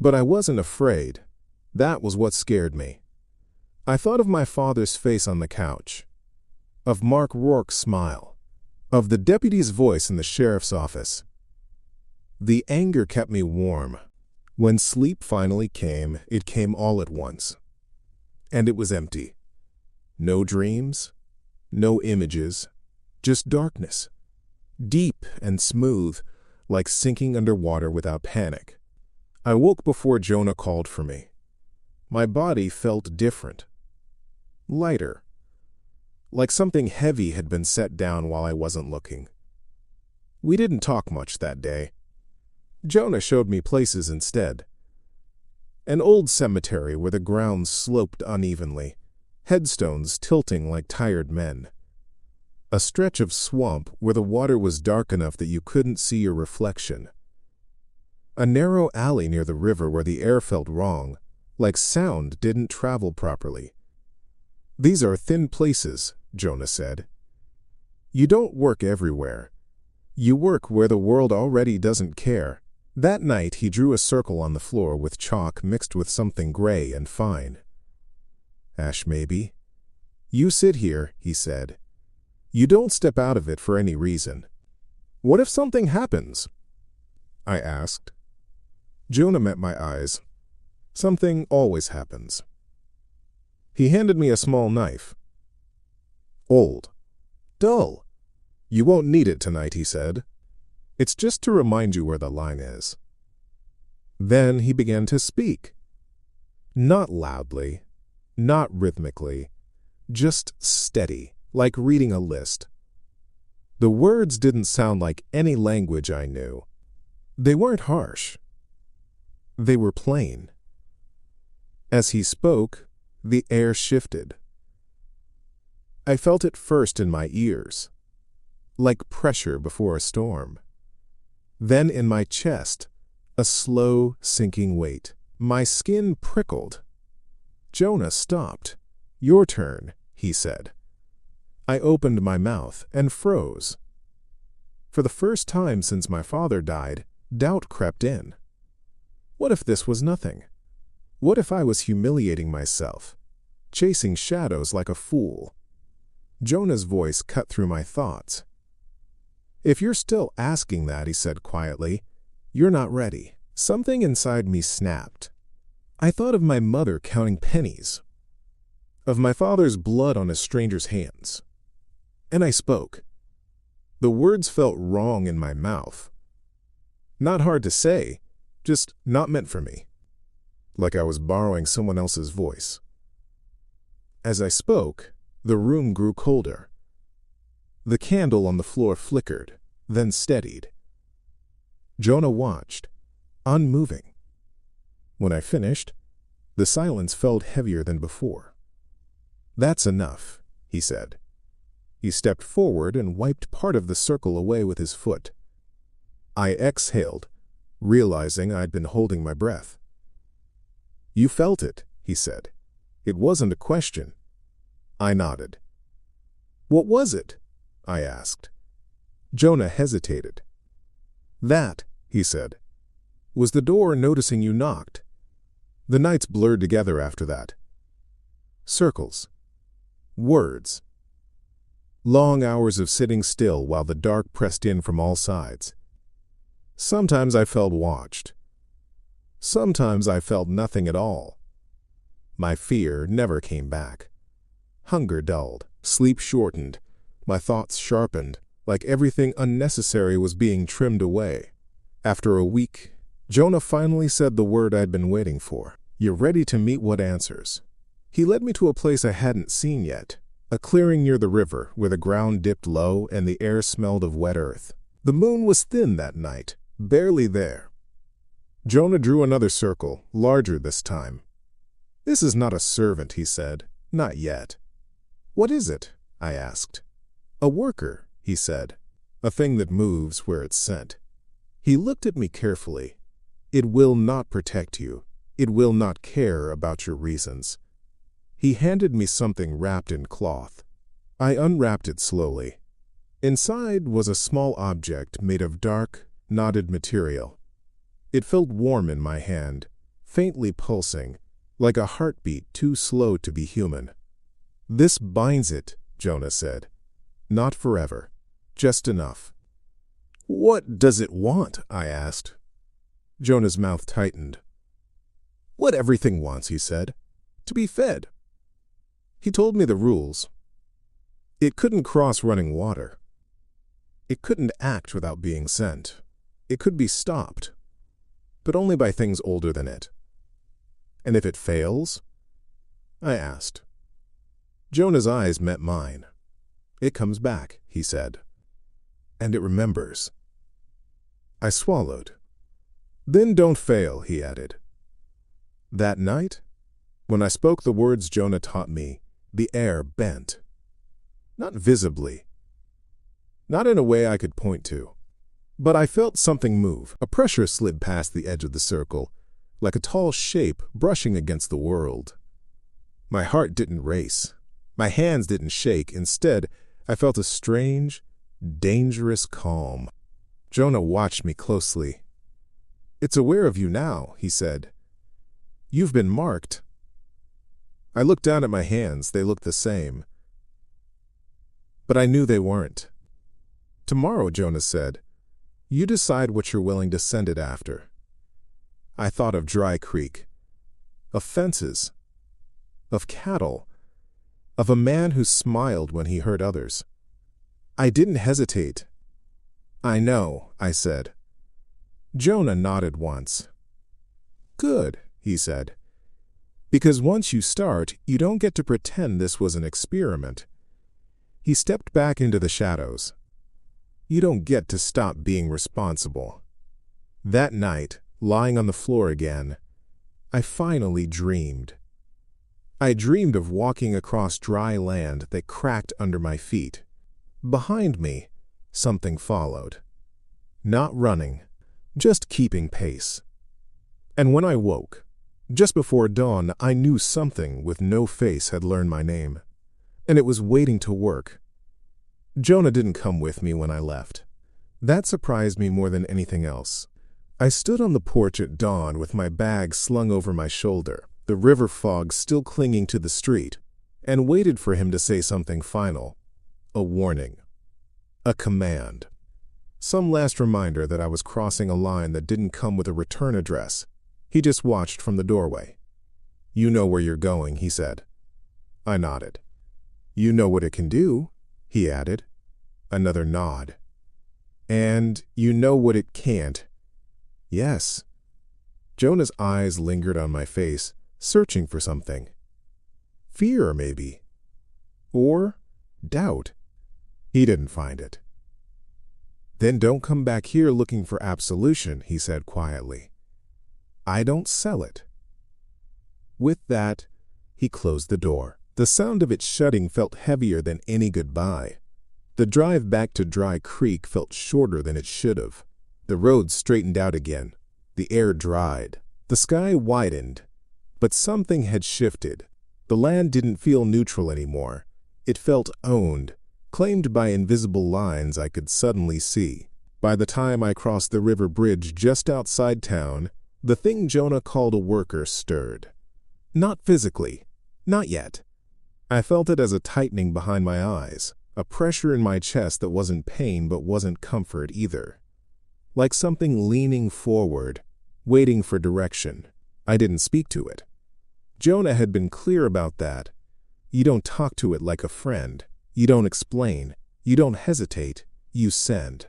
But I wasn't afraid. That was what scared me. I thought of my father's face on the couch, of Mark Rourke's smile, of the deputy's voice in the sheriff's office. The anger kept me warm. When sleep finally came, it came all at once. And it was empty. No dreams, no images, just darkness. Deep and smooth, like sinking underwater without panic. I woke before Jonah called for me. My body felt different. Lighter. Like something heavy had been set down while I wasn't looking. We didn't talk much that day. Jonah showed me places instead. An old cemetery where the ground sloped unevenly. headstones tilting like tired men. A stretch of swamp where the water was dark enough that you couldn't see your reflection. A narrow alley near the river where the air felt wrong, like sound didn't travel properly. "These are thin places," Jonah said. "You don't work everywhere. You work where the world already doesn't care." That night he drew a circle on the floor with chalk mixed with something gray and fine. "Ash, maybe. You sit here," he said. "You don't step out of it for any reason." "What if something happens?" I asked. Jonah met my eyes. "Something always happens." He handed me a small knife. "Old. Dull. You won't need it tonight," he said. "It's just to remind you where the line is." Then he began to speak. Not loudly, not rhythmically, just steady, like reading a list. The words didn't sound like any language I knew. They weren't harsh. They were plain. As he spoke, the air shifted. I felt it first in my ears, like pressure before a storm. Then in my chest, a slow, sinking weight. My skin prickled. Jonah stopped. "Your turn," he said. I opened my mouth and froze. For the first time since my father died, doubt crept in. What if this was nothing? What if I was humiliating myself, chasing shadows like a fool? Jonah's voice cut through my thoughts. "If you're still asking that," he said quietly, "you're not ready." Something inside me snapped. I thought of my mother counting pennies, of my father's blood on a stranger's hands. And I spoke. The words felt wrong in my mouth. Not hard to say, just not meant for me. Like I was borrowing someone else's voice. As I spoke, the room grew colder. The candle on the floor flickered, then steadied. Jonah watched, unmoving. When I finished, the silence felt heavier than before. "That's enough," he said. He stepped forward and wiped part of the circle away with his foot. I exhaled, realizing I'd been holding my breath. "You felt it," he said. "It wasn't a question." I nodded. "What was it?" I asked. Jonah hesitated. "That," he said, "was the door noticing you knocked. The nights blurred together after that. Circles. Words. Long hours of sitting still while the dark pressed in from all sides. Sometimes I felt watched. Sometimes I felt nothing at all. My fear never came back. Hunger dulled, sleep shortened, my thoughts sharpened, like everything unnecessary was being trimmed away. After a week, Jonah finally said the word I'd been waiting for. "You're ready to meet what answers." He led me to a place I hadn't seen yet, a clearing near the river where the ground dipped low and the air smelled of wet earth. The moon was thin that night, barely there. Jonah drew another circle, larger this time. "This is not a servant," he said. "Not yet." "What is it?" I asked. "A worker," he said. "A thing that moves where it's sent." He looked at me carefully. "It will not protect you. It will not care about your reasons." He handed me something wrapped in cloth. I unwrapped it slowly. Inside was a small object made of dark, knotted material. It felt warm in my hand, faintly pulsing, like a heartbeat too slow to be human. "This binds it," Jonah said. "Not forever. Just enough." "What does it want?" I asked. Jonah's mouth tightened. "What everything wants," he said. "To be fed." He told me the rules. It couldn't cross running water. It couldn't act without being sent. It could be stopped, but only by things older than it. "And if it fails?" I asked. Jonah's eyes met mine. "It comes back," he said. "And it remembers." I swallowed. "Then don't fail," he added. That night, when I spoke the words Jonah taught me, the air bent. Not visibly. Not in a way I could point to. But I felt something move. A pressure slid past the edge of the circle, like a tall shape brushing against the world. My heart didn't race. My hands didn't shake. Instead, I felt a strange, dangerous calm. Jonah watched me closely. "It's aware of you now," he said. "You've been marked." I looked down at my hands. They looked the same. But I knew they weren't. "Tomorrow," Jonah said, "you decide what you're willing to send it after." I thought of Dry Creek, of fences, of cattle, of a man who smiled when he hurt others. I didn't hesitate. "I know," I said. Jonah nodded once. "Good," he said. "Because once you start, you don't get to pretend this was an experiment." He stepped back into the shadows. "You don't get to stop being responsible." That night, lying on the floor again, I finally dreamed. I dreamed of walking across dry land that cracked under my feet. Behind me, something followed. Not running, just keeping pace. And when I woke, just before dawn, I knew something with no face had learned my name, and it was waiting to work. Jonah didn't come with me when I left. That surprised me more than anything else. I stood on the porch at dawn with my bag slung over my shoulder, the river fog still clinging to the street, and waited for him to say something final. A warning. A command. Some last reminder that I was crossing a line that didn't come with a return address. He just watched from the doorway. "You know where you're going," he said. I nodded. "You know what it can do," he added. Another nod. "And you know what it can't." "Yes." Jonah's eyes lingered on my face, searching for something. Fear, maybe. Or doubt. He didn't find it. "Then don't come back here looking for absolution," he said quietly. "I don't sell it." With that, he closed the door. The sound of it shutting felt heavier than any goodbye. The drive back to Dry Creek felt shorter than it should have. The road straightened out again. The air dried. The sky widened. But something had shifted. The land didn't feel neutral anymore. It felt owned, claimed by invisible lines I could suddenly see. By the time I crossed the river bridge just outside town, the thing Jonah called a worker stirred. Not physically. Not yet. I felt it as a tightening behind my eyes, a pressure in my chest that wasn't pain but wasn't comfort either. Like something leaning forward, waiting for direction. I didn't speak to it. Jonah had been clear about that. You don't talk to it like a friend. You don't explain. You don't hesitate. You send.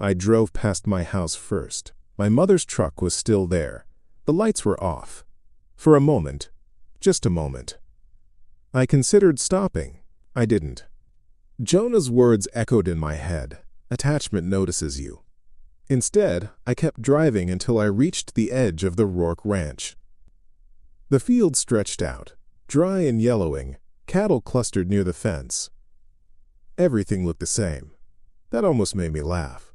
I drove past my house first. My mother's truck was still there. The lights were off. For a moment, just a moment. I considered stopping. I didn't. Jonah's words echoed in my head. Attachment notices you. Instead, I kept driving until I reached the edge of the Rourke Ranch. The field stretched out, dry and yellowing, cattle clustered near the fence. Everything looked the same. That almost made me laugh.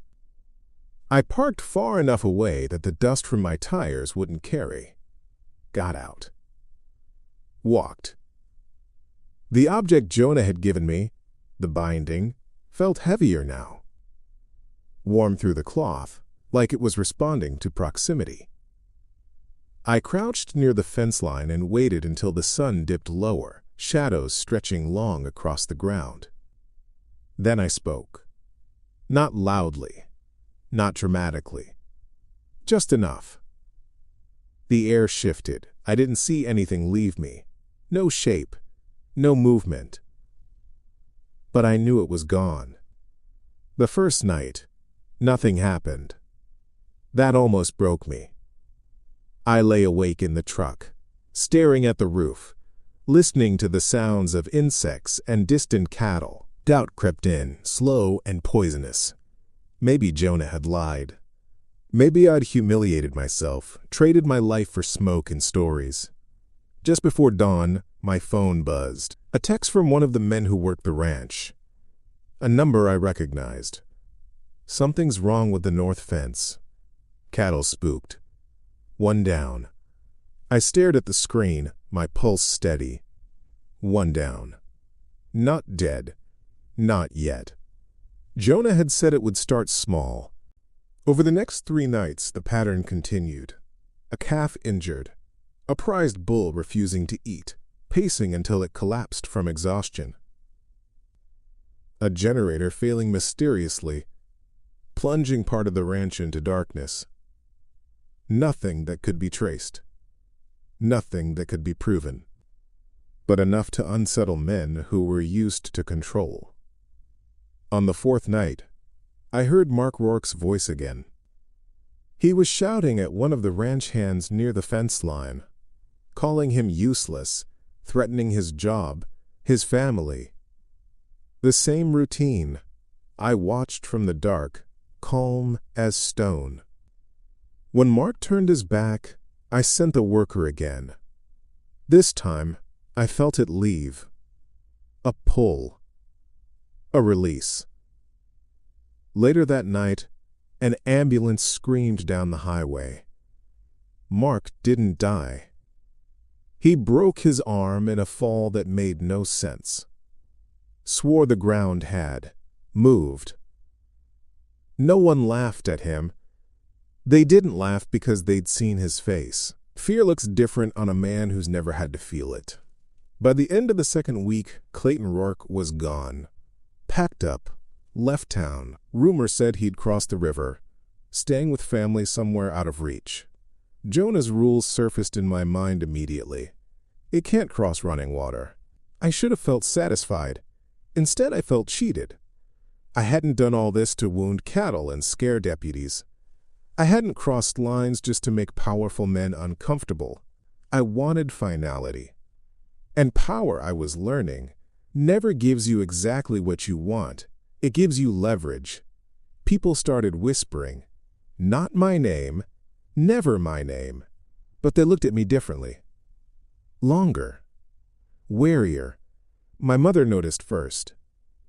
I parked far enough away that the dust from my tires wouldn't carry. Got out. Walked. The object Jonah had given me, the binding, felt heavier now. Warm through the cloth, like it was responding to proximity. I crouched near the fence line and waited until the sun dipped lower, shadows stretching long across the ground. Then I spoke. Not loudly, not dramatically. Just enough. The air shifted. I didn't see anything leave me. No shape, no movement. But I knew it was gone. The first night, nothing happened. That almost broke me. I lay awake in the truck, staring at the roof, listening to the sounds of insects and distant cattle. Doubt crept in, slow and poisonous. Maybe Jonah had lied. Maybe I'd humiliated myself, traded my life for smoke and stories. Just before dawn, My phone buzzed. A text from one of the men who worked the ranch. A number I recognized. Something's wrong with the north fence. Cattle spooked. One down. I stared at the screen, my pulse steady. One down. Not dead. Not yet. Jonah had said it would start small. Over the next 3 nights, the pattern continued. A calf injured. A prized bull refusing to eat, pacing until it collapsed from exhaustion. A generator failing mysteriously, plunging part of the ranch into darkness. Nothing that could be traced. Nothing that could be proven. But enough to unsettle men who were used to control. On the 4th night, I heard Mark Rourke's voice again. He was shouting at one of the ranch hands near the fence line, calling him useless, threatening his job, his family. The same routine. I watched from the dark, calm as stone. When Mark turned his back, I sent the worker again. This time, I felt it leave. A pull. A release. Later that night, an ambulance screamed down the highway. Mark didn't die. He broke his arm in a fall that made no sense. Swore the ground had moved. No one laughed at him. They didn't laugh because they'd seen his face. Fear looks different on a man who's never had to feel it. By the end of the 2nd week, Clayton Rourke was gone. Packed up, left town. Rumor said he'd crossed the river, staying with family somewhere out of reach. Jonah's rules surfaced in my mind immediately. It can't cross running water. I should have felt satisfied. Instead, I felt cheated. I hadn't done all this to wound cattle and scare deputies. I hadn't crossed lines just to make powerful men uncomfortable. I wanted finality. And power, I was learning, never gives you exactly what you want. It gives you leverage. People started whispering, not my name, never my name, but they looked at me differently. Longer. Warier. My mother noticed first.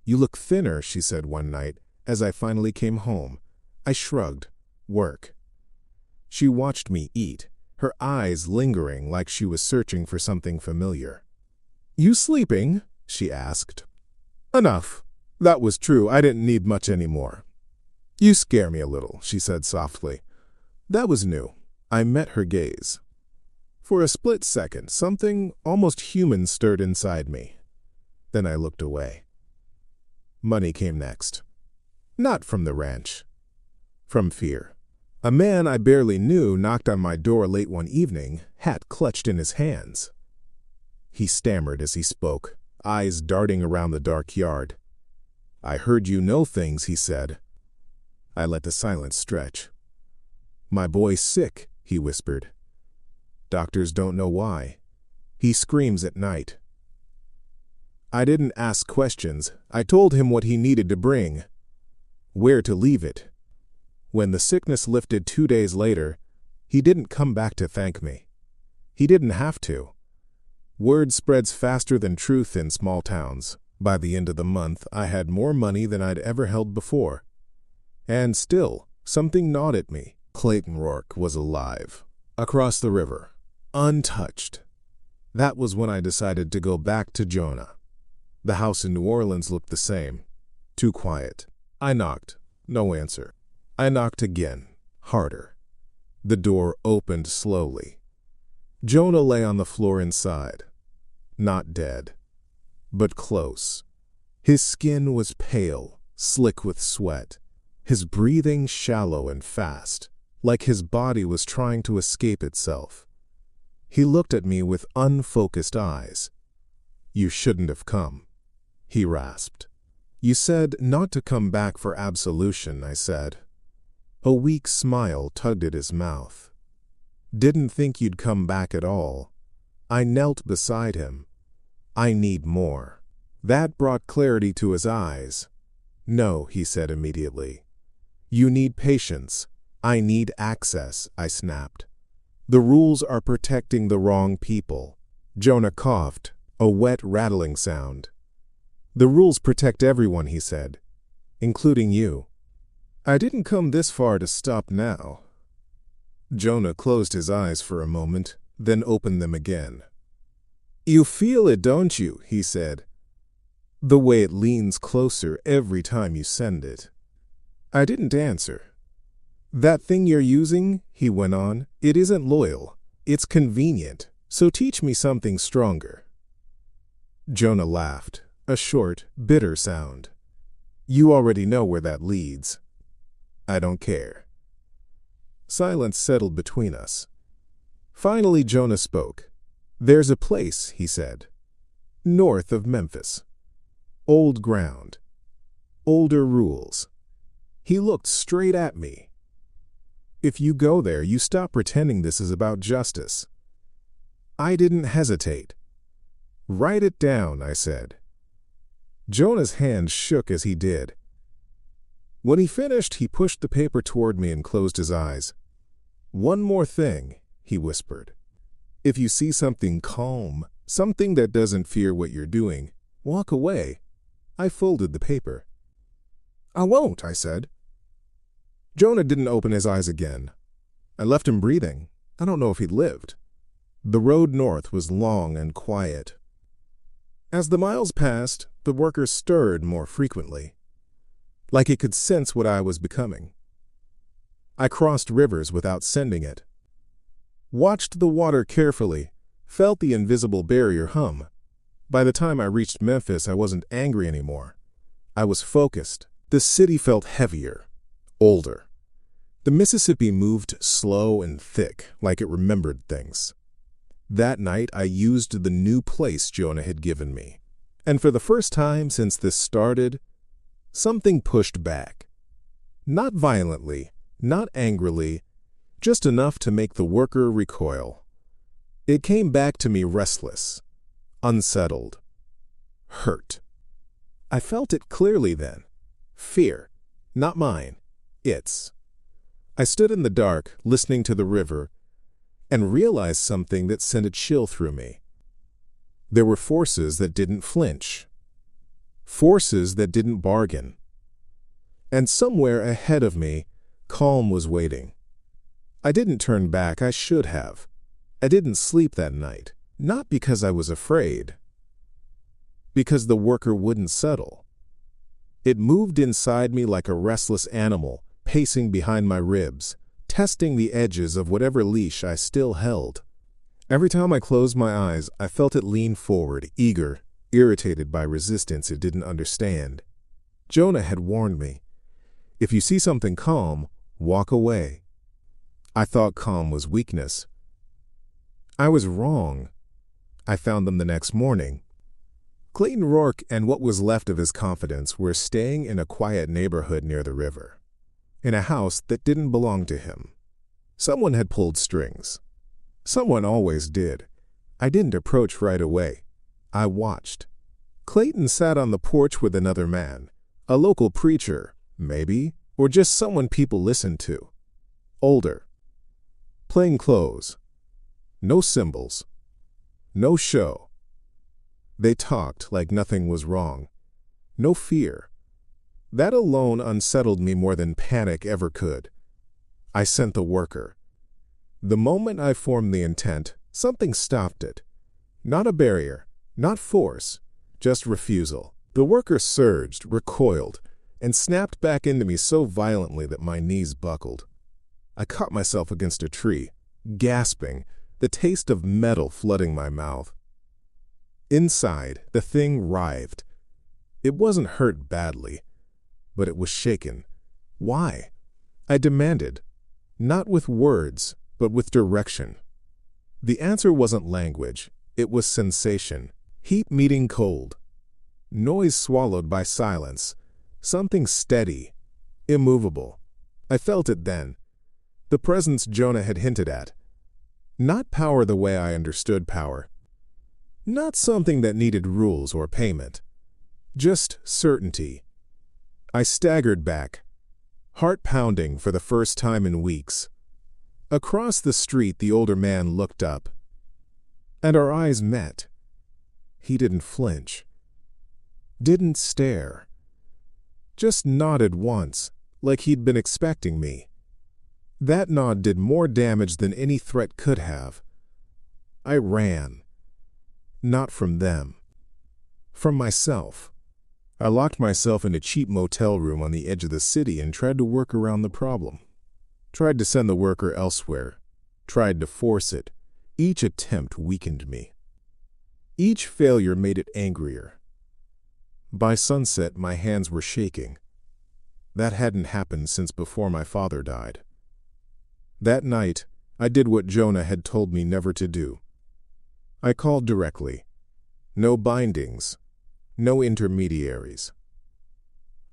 You look thinner, she said one night, as I finally came home. I shrugged. Work. She watched me eat, her eyes lingering like she was searching for something familiar. You sleeping? She asked. Enough. That was true. I didn't need much anymore. You scare me a little, she said softly. That was new. I met her gaze. For a split second, something almost human stirred inside me. Then I looked away. Money came next. Not from the ranch. From fear. A man I barely knew knocked on my door late one evening, hat clutched in his hands. He stammered as he spoke, eyes darting around the dark yard. I heard you know things, he said. I let the silence stretch. My boy's sick, he whispered. Doctors don't know why. He screams at night. I didn't ask questions. I told him what he needed to bring, where to leave it. When the sickness lifted 2 days later, he didn't come back to thank me. He didn't have to. Word spreads faster than truth in small towns. By the end of the month, I had more money than I'd ever held before. And still, something gnawed at me. Clayton Rourke was alive. Across the river. Untouched. That was when I decided to go back to Jonah. The house in New Orleans looked the same. Too quiet. I knocked. No answer. I knocked again. Harder. The door opened slowly. Jonah lay on the floor inside. Not dead, but close. His skin was pale, slick with sweat. His breathing shallow and fast, like his body was trying to escape itself. He looked at me with unfocused eyes. You shouldn't have come, he rasped. You said not to come back for absolution, I said. A weak smile tugged at his mouth. Didn't think you'd come back at all. I knelt beside him. I need more. That brought clarity to his eyes. No, he said immediately. You need patience. I need access, I snapped. The rules are protecting the wrong people. Jonah coughed. A wet, rattling sound. "The rules protect everyone," he said, "including you." I didn't come this far to stop now. Jonah closed his eyes for a moment, then opened them again. "You feel it, don't you?" he said. "The way it leans closer every time you send it." I didn't answer. "That thing you're using," he went on, "it isn't loyal. It's convenient. So teach me something stronger." Jonah laughed, a short, bitter sound. "You already know where that leads." "I don't care." Silence settled between us. Finally, Jonah spoke. "There's a place," he said, "north of Memphis. Old ground. Older rules." He looked straight at me. "If you go there, you stop pretending this is about justice." I didn't hesitate. "Write it down," I said. Jonah's hand shook as he did. When he finished, he pushed the paper toward me and closed his eyes. "One more thing," he whispered. "If you see something calm, something that doesn't fear what you're doing, walk away." I folded the paper. "I won't," I said. Jonah didn't open his eyes again. I left him breathing. I don't know if he'd lived. The road north was long and quiet. As the miles passed, the worker stirred more frequently, like it could sense what I was becoming. I crossed rivers without sending it. Watched the water carefully, felt the invisible barrier hum. By the time I reached Memphis, I wasn't angry anymore. I was focused. The city felt heavier, older. The Mississippi moved slow and thick, like it remembered things. That night, I used the new place Jonah had given me. And for the first time since this started, something pushed back. Not violently, not angrily, just enough to make the worker recoil. It came back to me restless, unsettled, hurt. I felt it clearly then. Fear, not mine, its. I stood in the dark, listening to the river, and realized something that sent a chill through me. There were forces that didn't flinch, forces that didn't bargain. And somewhere ahead of me, calm was waiting. I didn't turn back, I should have. I didn't sleep that night, not because I was afraid, because the worker wouldn't settle. It moved inside me like a restless animal, pacing behind my ribs, testing the edges of whatever leash I still held. Every time I closed my eyes, I felt it lean forward, eager, irritated by resistance it didn't understand. Jonah had warned me, if you see something calm, walk away. I thought calm was weakness. I was wrong. I found them the next morning. Clayton Rourke and what was left of his confidence were staying in a quiet neighborhood near the river, in a house that didn't belong to him. Someone had pulled strings. Someone always did. I didn't approach right away. I watched. Clayton sat on the porch with another man, a local preacher, maybe, or just someone people listened to. Older. Plain clothes. No symbols. No show. They talked like nothing was wrong. No fear. That alone unsettled me more than panic ever could. I sent the worker. The moment I formed the intent, something stopped it. Not a barrier, not force, just refusal. The worker surged, recoiled, and snapped back into me so violently that my knees buckled. I caught myself against a tree, gasping, the taste of metal flooding my mouth. Inside, the thing writhed. It wasn't hurt badly, but it was shaken. Why? I demanded, not with words, but with direction. The answer wasn't language, it was sensation. Heat meeting cold. Noise swallowed by silence. Something steady, immovable. I felt it then. The presence Jonah had hinted at. Not power the way I understood power. Not something that needed rules or payment. Just certainty. I staggered back, heart pounding for the first time in weeks. Across the street, the older man looked up, and our eyes met. He didn't flinch. Didn't stare. Just nodded once, like he'd been expecting me. That nod did more damage than any threat could have. I ran. Not from them. From myself. I locked myself in a cheap motel room on the edge of the city and tried to work around the problem. Tried to send the worker elsewhere. Tried to force it. Each attempt weakened me. Each failure made it angrier. By sunset, my hands were shaking. That hadn't happened since before my father died. That night, I did what Jonah had told me never to do. I called directly. No bindings. No intermediaries.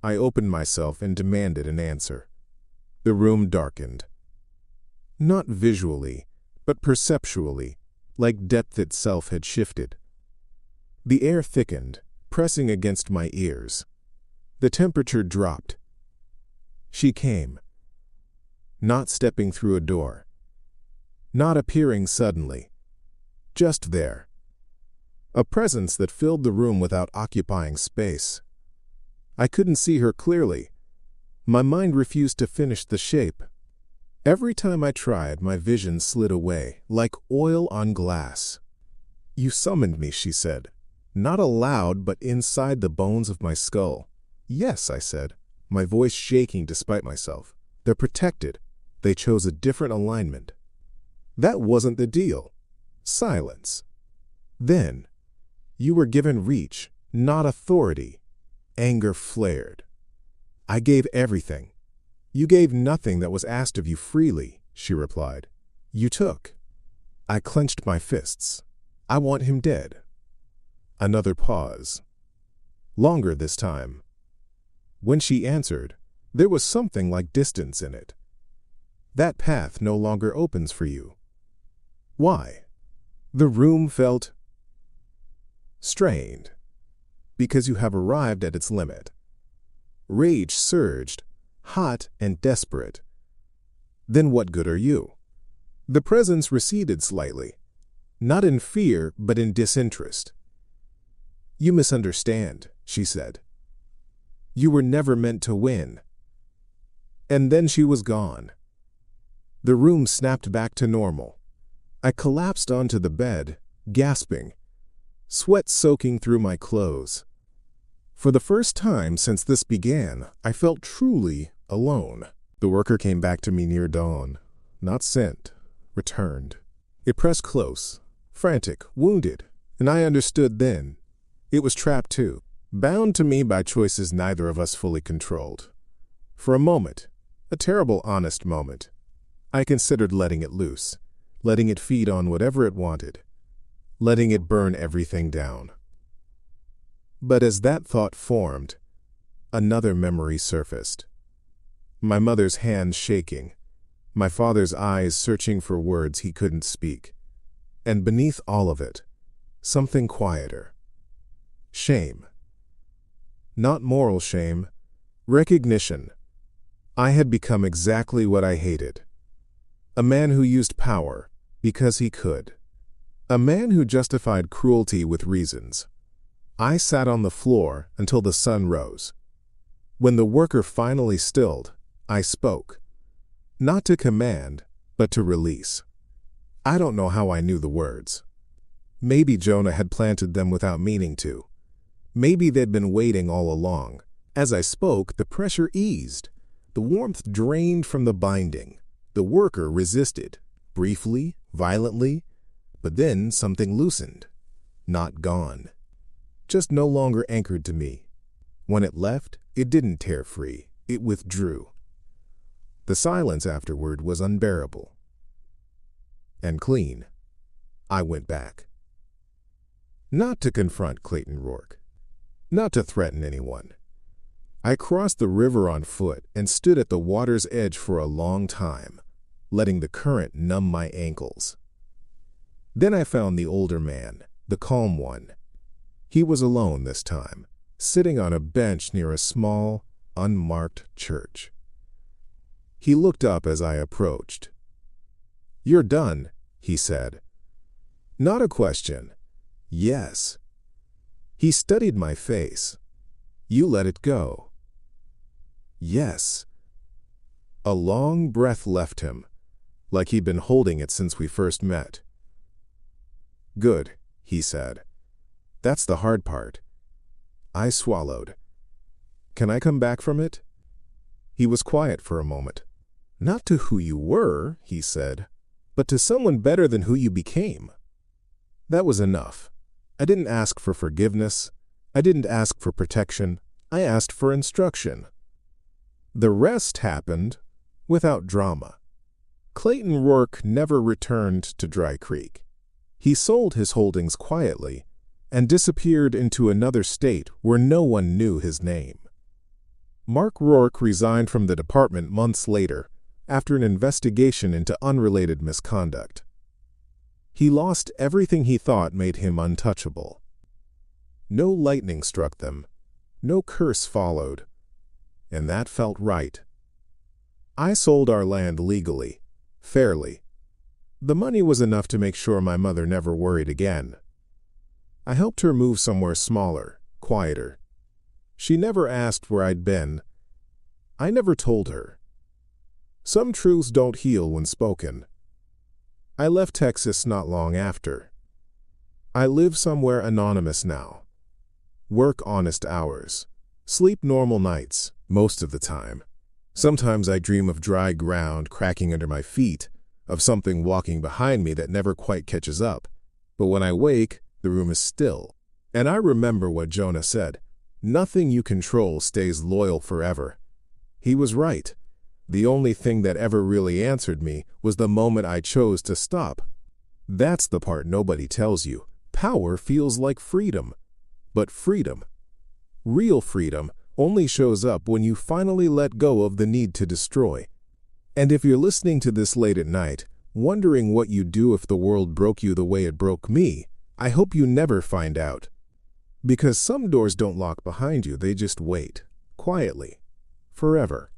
I opened myself and demanded an answer. The room darkened. Not visually, but perceptually, like depth itself had shifted. The air thickened, pressing against my ears. The temperature dropped. She came. Not stepping through a door. Not appearing suddenly. Just there. A presence that filled the room without occupying space. I couldn't see her clearly. My mind refused to finish the shape. Every time I tried, my vision slid away, like oil on glass. "You summoned me," she said. Not aloud, but inside the bones of my skull. "Yes," I said, my voice shaking despite myself. "They're protected. They chose a different alignment." That wasn't the deal. Silence. Then, "You were given reach, not authority." Anger flared. "I gave everything." "You gave nothing that was asked of you freely," she replied. "You took." I clenched my fists. "I want him dead." Another pause. Longer this time. When she answered, there was something like distance in it. "That path no longer opens for you." "Why?" The room felt strained. "Because you have arrived at its limit." Rage surged, hot and desperate. "Then what good are you?" The presence receded slightly, not in fear, but in disinterest. "You misunderstand," she said. "You were never meant to win." And then she was gone. The room snapped back to normal. I collapsed onto the bed, gasping, sweat soaking through my clothes. For the first time since this began, I felt truly alone. The worker came back to me near dawn. Not sent, returned. It pressed close, frantic, wounded, and I understood then. It was trapped too, bound to me by choices neither of us fully controlled. For a moment, a terrible honest moment, I considered letting it loose, letting it feed on whatever it wanted, letting it burn everything down. But as that thought formed, another memory surfaced. My mother's hands shaking, my father's eyes searching for words he couldn't speak, and beneath all of it, something quieter. Shame. Not moral shame, recognition. I had become exactly what I hated. A man who used power because he could. A man who justified cruelty with reasons. I sat on the floor until the sun rose. When the worker finally stilled, I spoke. Not to command, but to release. I don't know how I knew the words. Maybe Jonah had planted them without meaning to. Maybe they'd been waiting all along. As I spoke, the pressure eased. The warmth drained from the binding. The worker resisted, briefly, violently, but then something loosened. Not gone. Just no longer anchored to me. When it left, it didn't tear free. It withdrew. The silence afterward was unbearable. And clean. I went back. Not to confront Clayton Rourke. Not to threaten anyone. I crossed the river on foot and stood at the water's edge for a long time, letting the current numb my ankles. Then I found the older man, the calm one. He was alone this time, sitting on a bench near a small, unmarked church. He looked up as I approached. "You're done," he said. Not a question. Yes. He studied my face. You let it go. Yes. A long breath left him, like he'd been holding it since we first met. Good, he said. That's the hard part. I swallowed. Can I come back from it? He was quiet for a moment. Not to who you were, he said, but to someone better than who you became. That was enough. I didn't ask for forgiveness. I didn't ask for protection. I asked for instruction. The rest happened without drama. Clayton Rourke never returned to Dry Creek. He sold his holdings quietly and disappeared into another state where no one knew his name. Mark Rourke resigned from the department months later after an investigation into unrelated misconduct. He lost everything he thought made him untouchable. No lightning struck them, no curse followed, and that felt right. I sold our land legally, fairly. The money was enough to make sure my mother never worried again. I helped her move somewhere smaller, quieter. She never asked where I'd been. I never told her. Some truths don't heal when spoken. I left Texas not long after. I live somewhere anonymous now. Work honest hours. Sleep normal nights, most of the time. Sometimes I dream of dry ground cracking under my feet, of something walking behind me that never quite catches up. But when I wake, the room is still. And I remember what Jonah said. Nothing you control stays loyal forever. He was right. The only thing that ever really answered me was the moment I chose to stop. That's the part nobody tells you. Power feels like freedom. But freedom, real freedom, only shows up when you finally let go of the need to destroy. And if you're listening to this late at night, wondering what you'd do if the world broke you the way it broke me, I hope you never find out. Because some doors don't lock behind you, they just wait, quietly, forever.